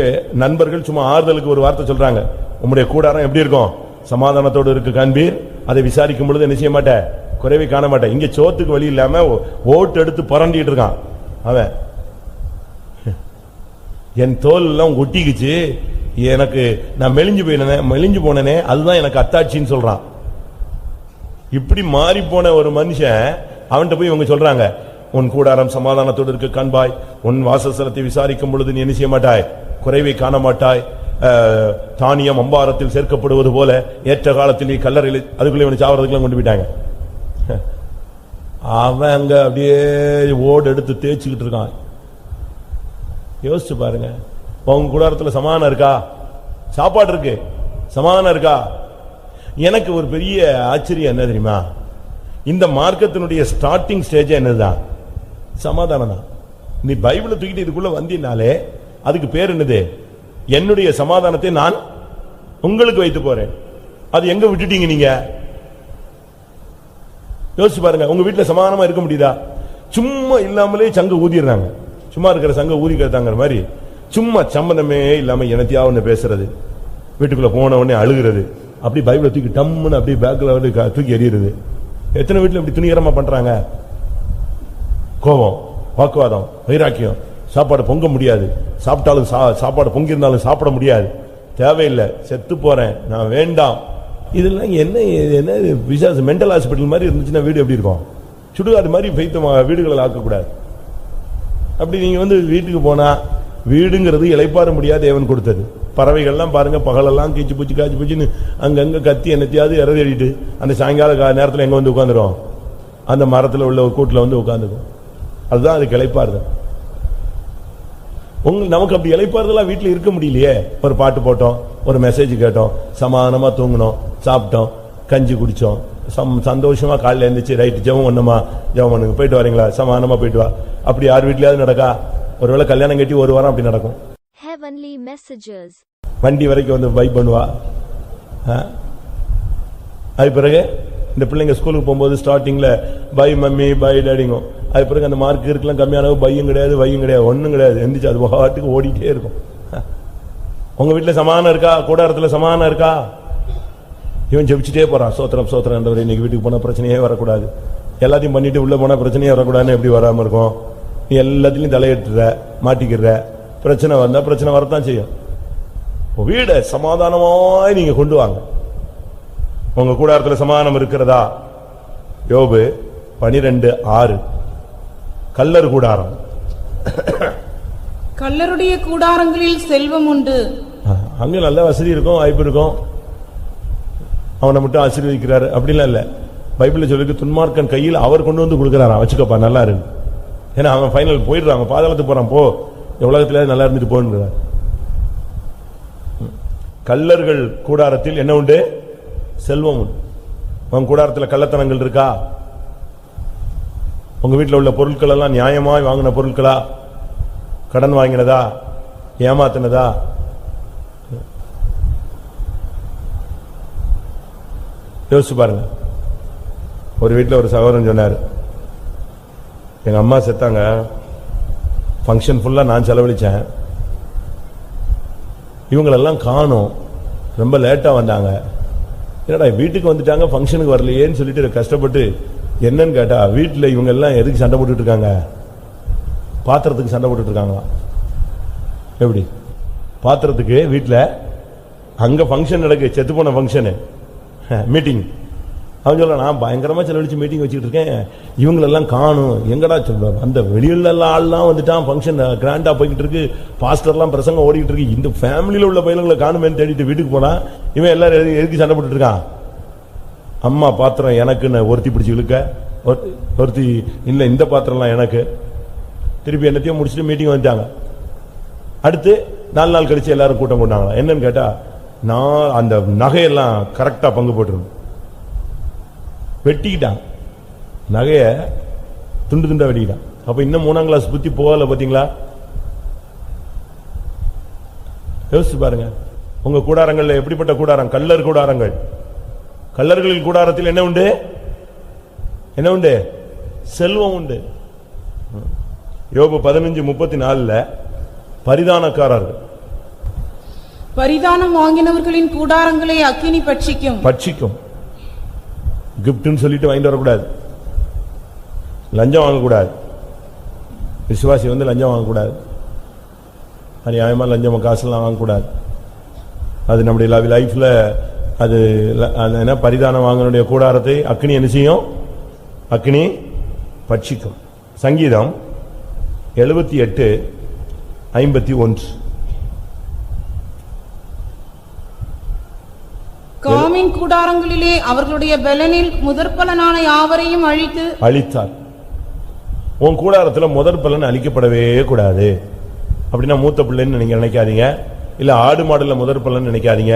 நண்பர்கள் சும்மா ஆறுதலுக்கு ஒரு வார்த்தை சொல்றாங்க. உம்முடைய கூடாரம் எப்படி இருக்கும், சமாதானத்தோடு இருக்க காண்பீர். அதை விசாரிக்கும் பொழுது என்ன செய்ய மாட்டேன், குறைவை காண மாட்டேன். இங்க சோத்துக்கு வழி இல்லாம ஓட்டு எடுத்து புரண்டிட்டு இருக்கான் அவன். என் தோல் எல்லாம் ஒட்டிக்குச்சு, எனக்கு நான் மெலிஞ்சு போனேனே அதுதான் எனக்கு அத்தாட்சின்னு சொல்றான். இப்படி மாறி போன ஒரு மனுஷன் அவன்கிட்ட போய் இவங்க சொல்றாங்க, உன் கூடாரம் சமாதானத்தோடு இருக்க காண்பாய், உன் வாசஸ்தலத்தை விசாரிக்கும் பொழுது நீ என்ன செய்ய மாட்டாய், குறைவை காண மாட்டாய். தானியம் அம்பாரத்தில் சேர்க்கப்படுவது போல ஏற்ற காலத்தில் நீ கல்லறையில், அதுக்குள்ள இவனை சாவறதுக்குலாம் கொண்டு போயிட்டாங்க. அவன் அங்க அப்படியே ஓடு எடுத்து தேய்ச்சிக்கிட்டு இருக்கான். யோசிச்சு பாருங்க, உங்க கூடாரத்துல சமாதானம் இருக்கா, சாப்பாடு இருக்கு, சமாதானம் இருக்கா? எனக்கு ஒரு பெரிய ஆச்சரியம் என்ன தெரியுமா, இந்த மார்க்கத்தினுடைய ஸ்டார்டிங் ஸ்டேஜ் என்னதுதான், சமாதானம் தான். நீ பைபிளை தூக்கிட்டு இதுக்குள்ள வந்தீனாலே அதுக்கு பேர் என்னது, என்னுடைய சமாதானத்தை நான் உங்களுக்கு வைத்து போறேன். அது எங்க விட்டுட்டீங்க நீங்க? யோசிச்சு பாருங்க, உங்க வீட்டுல சமாதானமா இருக்க முடியுதா? சும்மா இல்லாமலே சங்க ஊதிடுறாங்க, சும்மா இருக்கிற சங்க ஊதி கத்தாங்கிற மாதிரி சும்மா சம்பந்தமே இல்லாம எனத்தியாவது பேசுறது, வீட்டுக்குள்ள போன உடனே அழுகிறது, அப்படி பைபிளை தூக்கி டம்முன்னு அப்படியே பேக்ல தூக்கி எறிகிறது. எத்தனை வீட்டுல இப்படி துணிகரமா பண்றாங்க? கோபம், வாக்குவாதம், வைராக்கியம், சாப்பாடு பொங்க முடியாது, சாப்பிட்டாலும் சாப்பாடு பொங்கி இருந்தாலும் சாப்பிட முடியாது, தேவையில்லை, செத்து போறேன் நான், வேண்டாம். இதெல்லாம் என்ன விசாச மென்டல் ஹாஸ்பிட்டல் மாதிரி இருந்துச்சுன்னா வீடு எப்படி இருக்கும்? சுடுகாடு மாதிரி வீடுகளை ஆக்கக்கூடாது. அப்படி நீங்க வீட்டுக்கு போனா வீடுங்கிறது இளைப்பாற முடியாது தேவன் கொடுத்தது. பறவைகள்லாம் பாருங்க, பகலெல்லாம் கீச்சு பூச்சின்னு அங்கங்க கத்தி என்னத்தையாவது இறதிட்டு அந்த சாயங்கால நேரத்தில் எங்க வந்து உட்காந்துரும், அந்த மரத்தில் உள்ள கூட்டில் வந்து உட்காந்துக்கும். அதுதான் அதுக்கு இளைப்பாறுதல். நமக்கு அப்படி இளைப்பாறுதலா வீட்டில் இருக்க முடியலையே. ஒரு பாட்டு போட்டோம், ஒரு மெசேஜ் கேட்டோம், சமாதானமா தூங்கணும், சாப்பிட்டோம், கஞ்சி குடிச்சோம், சந்தோஷமா காலையில் எழுந்திரிச்சு ரைட் ஜெபம் பண்ணுமா, ஜெபம் பண்ணுங்க, போயிட்டு வரீங்களா, சமாதானமா போயிட்டு வா. அப்படி யார் வீட்லயாவது நடக்கா? ஒருவேளை கல்யாணம் கட்டி ஒரு வாரம் அப்படி நடக்கும். Heavenly messages. வண்டி வரைக்கும் வந்து பை பண்ணுவா. அது பிறகு இந்த பிள்ளைங்க ஸ்கூலுக்கு போகும்போது ஸ்டார்டிங்ல பை மம்மி பை டேடிங்க. அது பிறகு அந்த மார்க் இருக்கலாம் கம்மியானவு பையும் கிடையாது, வையும் கிடையாது, ஒன்றும் கிடையாது. எந்திரிச்சு அது பாட்டுக்கு ஓடிட்டே இருக்கும். உங்க வீட்டில் சமாதானம் இருக்கா? கூடாரத்தில் சமாதானம் இருக்கா? இவன் ஜெபிச்சுட்டே போறான், சோத்திரம் சோத்திரம் என்றவரை இன்னைக்கு வீட்டுக்கு போனா பிரச்சனையே வரக்கூடாது, எல்லாத்தையும் பண்ணிட்டு உள்ள போனா பிரச்சனையே வரக்கூடாதுன்னு எப்படி வராம இருக்கும்? நீ எல்லாத்திலையும் தலையிட்டுற, மாட்டிக்கிற, பிரச்சனை வந்தா பிரச்சனை வரத்தான் செய்யும். வீடை சமாதானமாய் நீங்க கொண்டு வாங்க. உங்க கூடாரத்தில் சமாதானம் இருக்கிறதா? யோபு 12:6. கல்லர் கூடாரம். கல்லருடைய கூடாரங்களில் செல்வம் உண்டு. அங்க நல்ல வசதி இருக்கும், வாய்ப்பு இருக்கும், அவனை மட்டும் ஆசீர்வதிக்கிறாரு அப்படிலாம் இல்ல. பைபிள்ல சொல்லிருக்கு, துன்மார்க்கன் கையில் அவர் கொண்டு வந்து கொடுக்கிறாரா, வச்சுக்கப்பா நல்லா இருக்கு. ஏன்னா அவன் ஃபைனல் போயிடுறான், பாதாளத்துக்கு போறான், போ உலகத்துல நல்லா இருந்துட்டு போன்றார். கல்லர்கள் கூடாரத்தில் என்ன உண்டு? செல்வம் உண்டு. உங்க கூடாரத்தில் கள்ளத்தனங்கள் இருக்கா? உங்க வீட்டில் உள்ள பொருட்கள் எல்லாம் நியாயமாய் வாங்கின பொருட்களா, கடன் வாங்கினதா, ஏமாத்தினதா? யோசிச்சு பாருங்க. ஒரு வீட்டில் ஒரு சகோதரன் சொன்னார், எங்க அம்மா செத்தாங்க, ஃபங்க்ஷன் ஃபுல்லா நான் செலவழிச்சேன், இவங்களெல்லாம் காணோம், ரொம்ப லேட்டா வந்தாங்க, என்னடா வீட்டுக்கு வந்துட்டாங்க ஃபங்க்ஷனுக்கு வரலையேன்னு சொல்லிட்டு கஷ்டப்பட்டு என்னன்னு கேட்டா, வீட்டில் இவங்க எல்லாம் எதுக்கு சண்டை போட்டுட்டு இருக்காங்க? பாத்திரத்துக்கு சண்டை போட்டுட்டு இருக்காங்களா? எப்படி பாத்திரத்துக்கு? வீட்டில் அங்க ஃபங்க்ஷன் நடக்கு, செத்து போன ஃபங்க்ஷனு, மீட்டிங். அவன் சொல்ல, நான் பயங்கரமா செலவழிச்சு மீட்டிங் வச்சுக்கிட்டு இருக்கேன், இவங்களெல்லாம் காணும், எங்கடா சொல்ற, அந்த வெளியில ஆள்லாம் வந்துட்டான், ஃபங்க்ஷன் கிராண்டா போய்கிட்டு இருக்கு, பாஸ்டர்லாம் பிரசங்கம் ஓடிக்கிட்டு இருக்கு, இந்த ஃபேமிலியில உள்ள பையன்களை காணுமேன்னு தேடிட்டு வீட்டுக்கு போனா இவன் எல்லாரும் எதுக்கு சண்டை போட்டுட்டு இருக்கான்? அம்மா பாத்திரம் எனக்குன்னு ஒருத்தி பிடிச்சி இழுக்க, ஒருத்தி இல்ல இந்த பாத்திரம்லாம் எனக்கு. திருப்பி என்னத்தையும் முடிச்சுட்டு மீட்டிங் வந்துட்டாங்க. அடுத்து 4 நாள் கழிச்சு எல்லாரும் கூட்டம் கொண்டாங்களா. என்னன்னு கேட்டா, நான் அந்த நகையெல்லாம் கரெக்டா பங்கு போட்டுருந்தேன், வெட்டிக்கிட்டான், நகைய துண்டு துண்டா வெட்டிக்கிட்டான். அப்ப இன்னும் 3ஆம் கிளாஸ் புத்தி போகல பாத்தீங்களா? யோசிச்சு பாருங்க. உங்க கூடாரங்கள்ல எப்படிப்பட்ட கூடாரம்? கல்லர் கூடாரங்கள். கல்லர்களின் கூடாரத்தில் என்ன உண்டு? என்ன உண்டு? செல்வம் உண்டு. யோபு 15:34 பரிதானக்காரர்கள். பரிதானம் வாங்கினவர்களின் கூடாரங்களை அக்கினி பட்சிக்கும். கிப்ட்னு சொல்லிட்டு வாங்கிட்டு வரக்கூடாது, லஞ்சம் வாங்கக்கூடாது. விசுவாசி வந்து லஞ்சம் வாங்கக்கூடாது, அநியாயமா லஞ்சம் காசுலாம் வாங்கக்கூடாது. அது நம்முடைய லைஃப்ல அது என்ன, பரிதானம் வாங்கனுடைய கூடாரத்தை அக்னி என்ன செய்யும்? அக்னி பட்சிக்கும். சங்கீதம் 78:51. காமின் கூடாரங்களிலே அவர்களுடைய பலனில் முதற்பலனான யாவரையும் அழித்தார். உன் கூடாரத்தில் முதற் பலன் அழிக்கப்படவே கூடாது. அப்படின்னா மூத்த பிள்ளைன்னு நீங்க நினைக்காதீங்க, இல்ல ஆடு மாடுல முதற் பலன் நினைக்காதீங்க.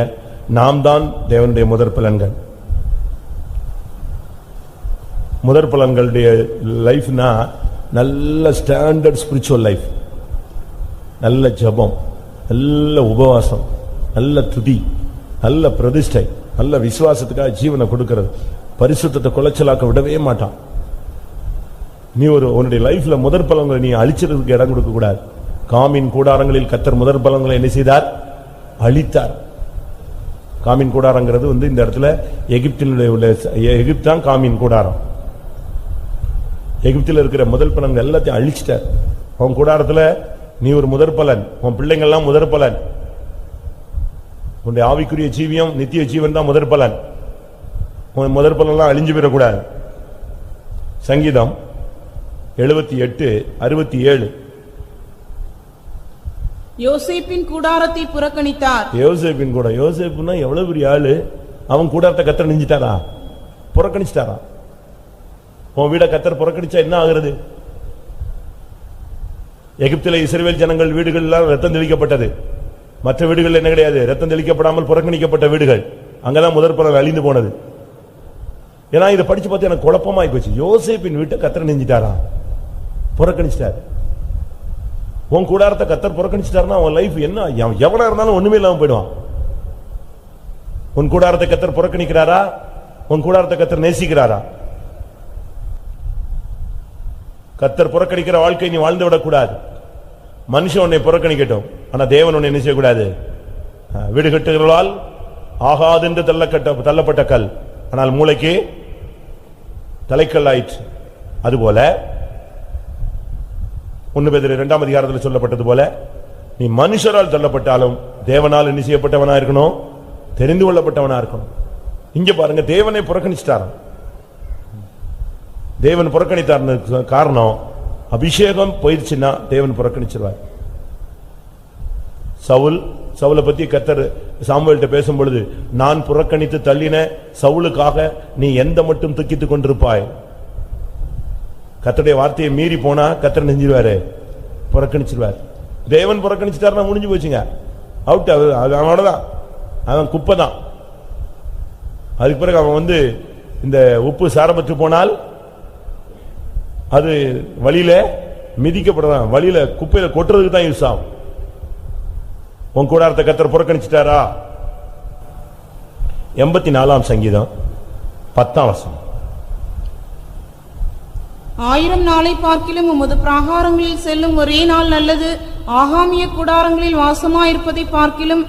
நாம் தான் தேவனுடைய முதற் பலன்கள். முதற் பலன்களுடைய லைஃப்னா நல்ல ஸ்டாண்டர்ட் ஸ்பிரிச்சுவல் லைஃப், நல்ல ஜபம், நல்ல உபவாசம், நல்ல துதி, நல்ல பிரதிஷ்டை, நல்ல விசுவாசத்துக்காக ஜீவனை கொடுக்கிறது. பரிசுத்தத்தை குலைச்சலாக்க விடவே மாட்டான். நீ உன்னுடைய லைஃப்ல முதற் பலன்களை நீ அழிச்சதுக்கு இடம் கொடுக்க கூடாது. காமின் கூடாரங்களில் கர்த்தர் முதற் பலன்களை என்ன செய்தார்? அழித்தார். காமின் கூடாரங்கிறது இந்த இடத்துல எகிப்தான் காமின் கூடாரம். எகிப்தில் இருக்கிற முதல் பலன்கள் எல்லாத்தையும் அழிச்சிட்டார். உன் கூடாரத்துல நீ ஒரு முதற் பலன், உன் பிள்ளைங்கள்லாம் முதற் பலன், உன்னுடைய ஆவிக்குரிய ஜீவியம் நித்திய ஜீவன் தான் முதற் பலன். உன் முதற் பலன்லாம் அழிஞ்சு போயிடக்கூடாது. சங்கீதம் 78:67 யோசேப்பின் கூடாரத்தை புறக்கணித்தார். யோசேப்பின் கூட, யோசேப்புனா எவ்வளவு பெரிய ஆளு, அவன் கூடாரத்தை கத்தர் நெஞ்சிட்டாரா, புறக்கணிச்சிட்டாரா? உன் வீட கத்தர் புறக்கணிச்சா என்ன ஆகுறது? எகிப்திலே இஸ்ரவேல் ஜனங்கள் வீடுகள் எல்லாம் ரத்தம் தெளிக்கப்பட்டது. மற்ற வீடுகள் என்ன கிடையாது, ரத்தம் தெளிக்கப்படாமல் புறக்கணிக்கப்பட்ட வீடுகள். அங்கதான் முதற் பலன் அழிந்து போனது. ஏன்னா இதை படிச்சு பார்த்து எனக்கு குழப்பமாய் போச்சு. யோசேப்பின் வீட்டை கத்தர் நெஞ்சிட்டாரா, புறக்கணிச்சிட்டாரு. உன் கூடாரத்தை கத்தர் புறக்கணிச்சிட்டாருன்னா அவன் லைஃப் என்ன, எவனா இருந்தாலும் ஒண்ணுமே இல்லாம போயிடுவான். உன் கூடாரத்தை கத்தர் புறக்கணிக்கிறாரா, உன் கூடாரத்தை கத்தர் நேசிக்கிறாரா? கத்தர் புறக்கணிக்கிற வாழ்க்கை நீ வாழ்ந்து விடக்கூடாது. மனுஷன் உன்னை புறக்கணிக்கட்டும், ஆனா தேவன் உன்னை என்ன செய்யக்கூடாது. வீடு கட்டுகிறவளால் ஆகாதென்று தள்ளப்பட்ட கல், ஆனால் மூளைக்கு தலைக்கல் ஆயிற்று. அதுபோல 1 பேதுரு 2ஆம் அதிகாரத்தில் சொல்லப்பட்டது போல நீ மனுஷரால் தள்ளப்பட்டாலும் தேவனால் என்ன செய்யப்பட்டவனா இருக்கணும், தெரிந்து கொள்ளப்பட்டவனா இருக்கணும். இங்க பாருங்க, தேவனை புறக்கணிச்சிட்டாராம். தேவன் புறக்கணித்தார் காரணம், அபிஷேகம் போயிடுச்சுன்னா தேவன் புறக்கணிச்சிருவார். சவுலை பத்தி கர்த்தர் சாமுவேல்ட்ட பேசும் பொழுது, நான் புறக்கணித்து தள்ளின சவுலுக்காக நீ எந்த மட்டும் துக்கித்துக் கொண்டிருப்பாய். கர்த்தருடைய வார்த்தையை மீறி போனா கர்த்தர் நெஞ்சிருவாரு, புறக்கணிச்சிருவார். தேவன் புறக்கணிச்சிட்டாருன்னா முடிஞ்சு போச்சுங்க, அவுட். அவனோடதான், அவன் குப்பை தான். அதுக்கு பிறகு அவன் இந்த உப்பு சாரப்பட்டு போனால் அது வழியில மிதிக்கப்படுறான், வழியில குப்பையில கொட்டுறதுக்கு தான் யூஸ் ஆகும். உன் கூடாரத்தை கர்த்தர் புறக்கணிச்சிட்டாரா? 84ஆம் சங்கீதம் 10ஆம் வசனம். 1000 நாளை பார்க்கிலும் உமது பிராகாரங்களில் செல்லும் ஒரே நாள் நல்லது. ஆகாமிய கூடாரங்களில் வாசமாயிருப்பதை பார்க்கிலும்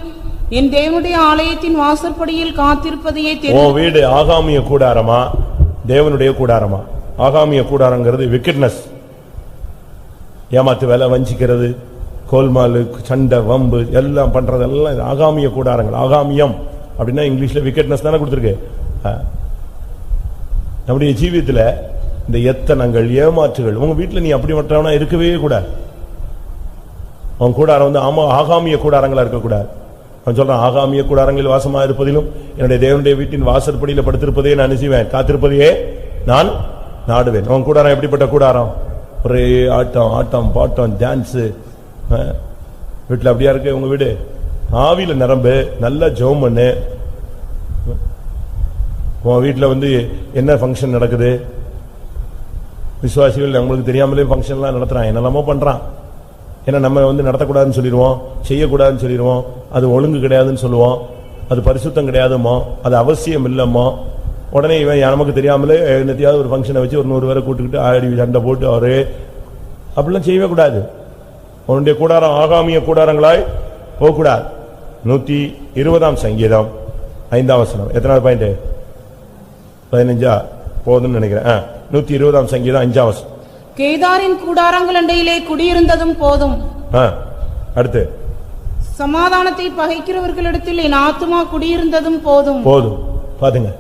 என் தேவனுடைய ஆலயத்தின் வாசற்படியில் காத்திருப்பதையே தெரியும். உன் வீடு ஆகாமிய கூடாரமா, தேவனுடைய கூடாரமா? ஆகாமிய கூடாரங்கிறது விக்கெட்னஸ், ஏமாத்து வேலை, வஞ்சிக்கிறது, கோல்மாலு, சண்டை, வம்பு எல்லாம் பண்றதெல்லாம் ஆகாமிய கூடாரங்கள். ஆகாமியம் அப்படின்னா இங்கிலீஷ்ல விக்கெட்னஸ் தானே கொடுத்திருக்கு. நம்முடைய ஜீவியத்துல இந்த எத்தனங்கள், ஏமாற்றுகள், உங்க வீட்டுல நீ அப்படி மற்றவனா இருக்கவே கூடாது. அவன் கூடாரம் ஆகாமிய கூடாரங்களா இருக்கக்கூடாது. அவன் சொல்றான், ஆகாமிய கூடாரங்களில் வாசமா இருப்பதிலும் என்னுடைய தேவனுடைய வீட்டின் வாசற்படியில படுத்திருப்பதே நான் நினைச்சுவேன், காத்திருப்பதையே நான் நாடுவேன். அவன் கூடாரம் எப்படிப்பட்ட கூடாரம்? ஒரே ஆட்டம், ஆட்டம் பாட்டம், டான்ஸ். வீட்டுல அப்படியா இருக்கு உங்க வீடு? ஆவியில நிரம்பு, நல்லா ஜெபம் பண்ணு. உன் வீட்டுல என்ன ஃபங்க்ஷன் நடக்குது? விசுவாசிகள் நம்மளுக்கு தெரியாமலே ஃபங்க்ஷன்லாம் நடத்துறான், என்னெல்லாமோ பண்றான். ஏன்னா நம்ம நடத்தக்கூடாதுன்னு சொல்லிடுவோம், செய்யக்கூடாதுன்னு சொல்லிடுவோம், அது ஒழுங்கு கிடையாதுன்னு சொல்லுவோம், அது பரிசுத்தம் கிடையாதுமோ, அது அவசியம் இல்லமோ. உடனே இவன் நமக்கு தெரியாமலே என்னத்தையாவது ஒரு ஃபங்க்ஷனை வச்சு ஒரு 100 பேரை கூட்டுக்கிட்டு ஆடி சண்டை போட்டு அவரே அப்படிலாம் செய்யவே கூடாது. உன்னுடைய கூடாரம் ஆகாமிய கூடாரங்களாய் போகக்கூடாது. 120ஆம் சங்கீதம் 5ஆம் வசனம். எத்தனாவது பாயிண்ட்? 15 போதும்னு நினைக்கிறேன். 120ஆம் சங்கீதம் 5ஆம் வசனம். கேதாரின் கூடாரங்கள் அண்டையிலே குடியிருந்ததும் போதும். அடுத்து, சமாதானத்தை பகைக்கிறவர்களிடத்தில் என் ஆத்துமா குடியிருந்ததும் போதும். போதும். பாருங்க,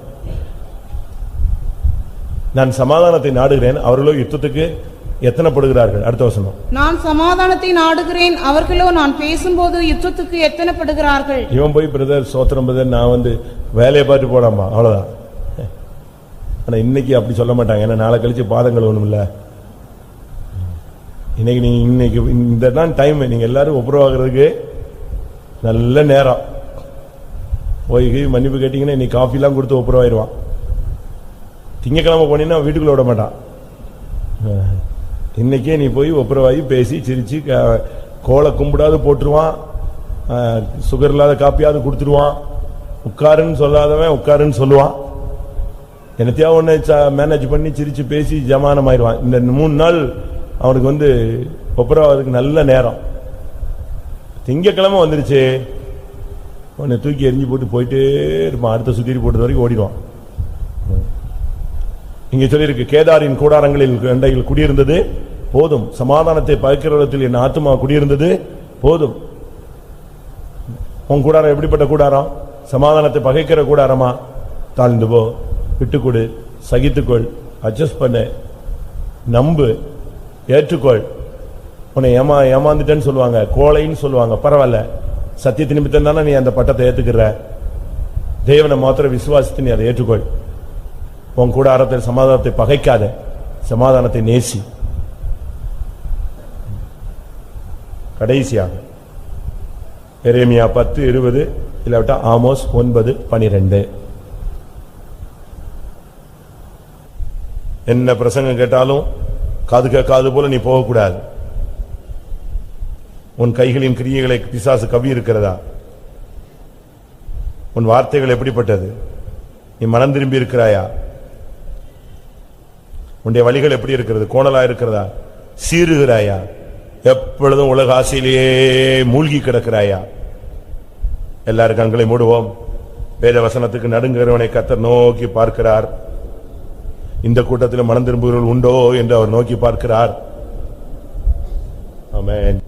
நான் சமாதானத்தை நாடுகிறேன், அவர்களோ யுத்தத்துக்கு எத்தனைப்படுகிறார்கள். அடுத்த வசனம். நான் சமாதானத்தை நாடுகிறேன், அவர்களோ நான் பேசும்போது யுத்தத்துக்கு எத்தனைப்படுகிறார்கள். இவன் போய் பிரதர் சோத்திரம் பிரதர், நான் வேலையை பார்த்து போடாமா, அவ்வளவுதான். ஆனா இன்னைக்கு அப்படி சொல்ல மாட்டாங்க, ஏன்னா நாளை கழிச்சு பாதங்கள் ஒண்ணும் இல்ல. இன்னைக்கு இந்த தான் டைம், நீங்க எல்லாரும் ஒப்புரவாகிறதுக்கு நல்ல நேரம். போய் மன்னிப்பு கேட்டீங்கன்னா இன்னைக்கு காஃபி எல்லாம் கொடுத்து ஒப்புரவாயிருவான். திங்கக்கிழமை போனீங்கன்னா வீட்டுக்குள்ள விட மாட்டான். இன்னைக்கே நீ போய் ஒப்புரவாயி பேசி சிரிச்சு கோலை கும்பிடாது போட்டுருவான், சுகர் இல்லாத காப்பியாவது கொடுத்துருவான், உட்காருன்னு சொல்லாதவன் உட்காருன்னு சொல்லுவான், என்னத்தையா ஒண்ணு மேனேஜ் பண்ணி சிரிச்சு பேசி ஜமானம் ஆயிடுவான். இந்த 3 நாள் அவனுக்கு ஒப்புரவாதுக்கு நல்ல நேரம். திங்கக்கிழமை வந்துருச்சு, உன்னை தூக்கி எரிஞ்சு போட்டு போயிட்டே இருப்பான், அடுத்த சுத்திரி போட்டது வரைக்கும் ஓடிடுவான். இங்க சொல்லியிருக்கு, கேதாரின் கூடாரங்களில் அண்டையில் குடியிருந்தது போதும், சமாதானத்தை பகைக்கிறவர்களிடத்தில் என் ஆத்துமா குடியிருந்தது போதும். உன் கூடாரம் எப்படிப்பட்ட கூடாரம்? சமாதானத்தை பகைக்கிற கூடாரமா? தாழ்ந்து போ, விட்டுக்கொடு, சகித்துக்கொள், அட்ஜஸ்ட் பண்ணு, நம்பு, ஏற்றுக்கொள். உன்னை ஏமாந்துட்டேன்னு சொல்லுவாங்க, கோழைன்னு சொல்லுவாங்க, பரவாயில்ல, சத்தியத்தின் நிமித்தம் தானே நீ அந்த பட்டத்தை ஏத்துக்கிற. தேவனை மாத்திர விசுவாசித்து நீ அதை ஏற்றுக்கொள். உன் கூடாரத்தில் சமாதானத்தை பகைக்காத, சமாதானத்தை நேசி. கடைசியாக எரேமியா 10:20 இல்லாவிட்டா ஆமோஸ் 9:12. என்ன பிரசங்கம் கேட்டாலும் காது கேட்காது போல நீ போகக்கூடாது. உன் கைகளின் கிரியைகளை பிசாசு கவி இருக்கிறதா? உன் வார்த்தைகள் எப்படிப்பட்டது? நீ மனம் திரும்பி இருக்கிறாயா? உன்னுடைய வழிகள் எப்படி இருக்கிறது? கோணலா இருக்கிறதா? சீறுகிறாயா? எப்பொழுதும் உலக ஆசையிலேயே மூழ்கி கிடக்கிறாயா? எல்லாரும் கண்களை மூடுவோம். வேத வசனத்துக்கு நடுங்குகிறவனை கர்த்தர் நோக்கி பார்க்கிறார். இந்த கூட்டத்தில் மனம் திரும்புகிறவர்கள் உண்டோ என்று அவர் நோக்கி பார்க்கிறார். ஆமென்.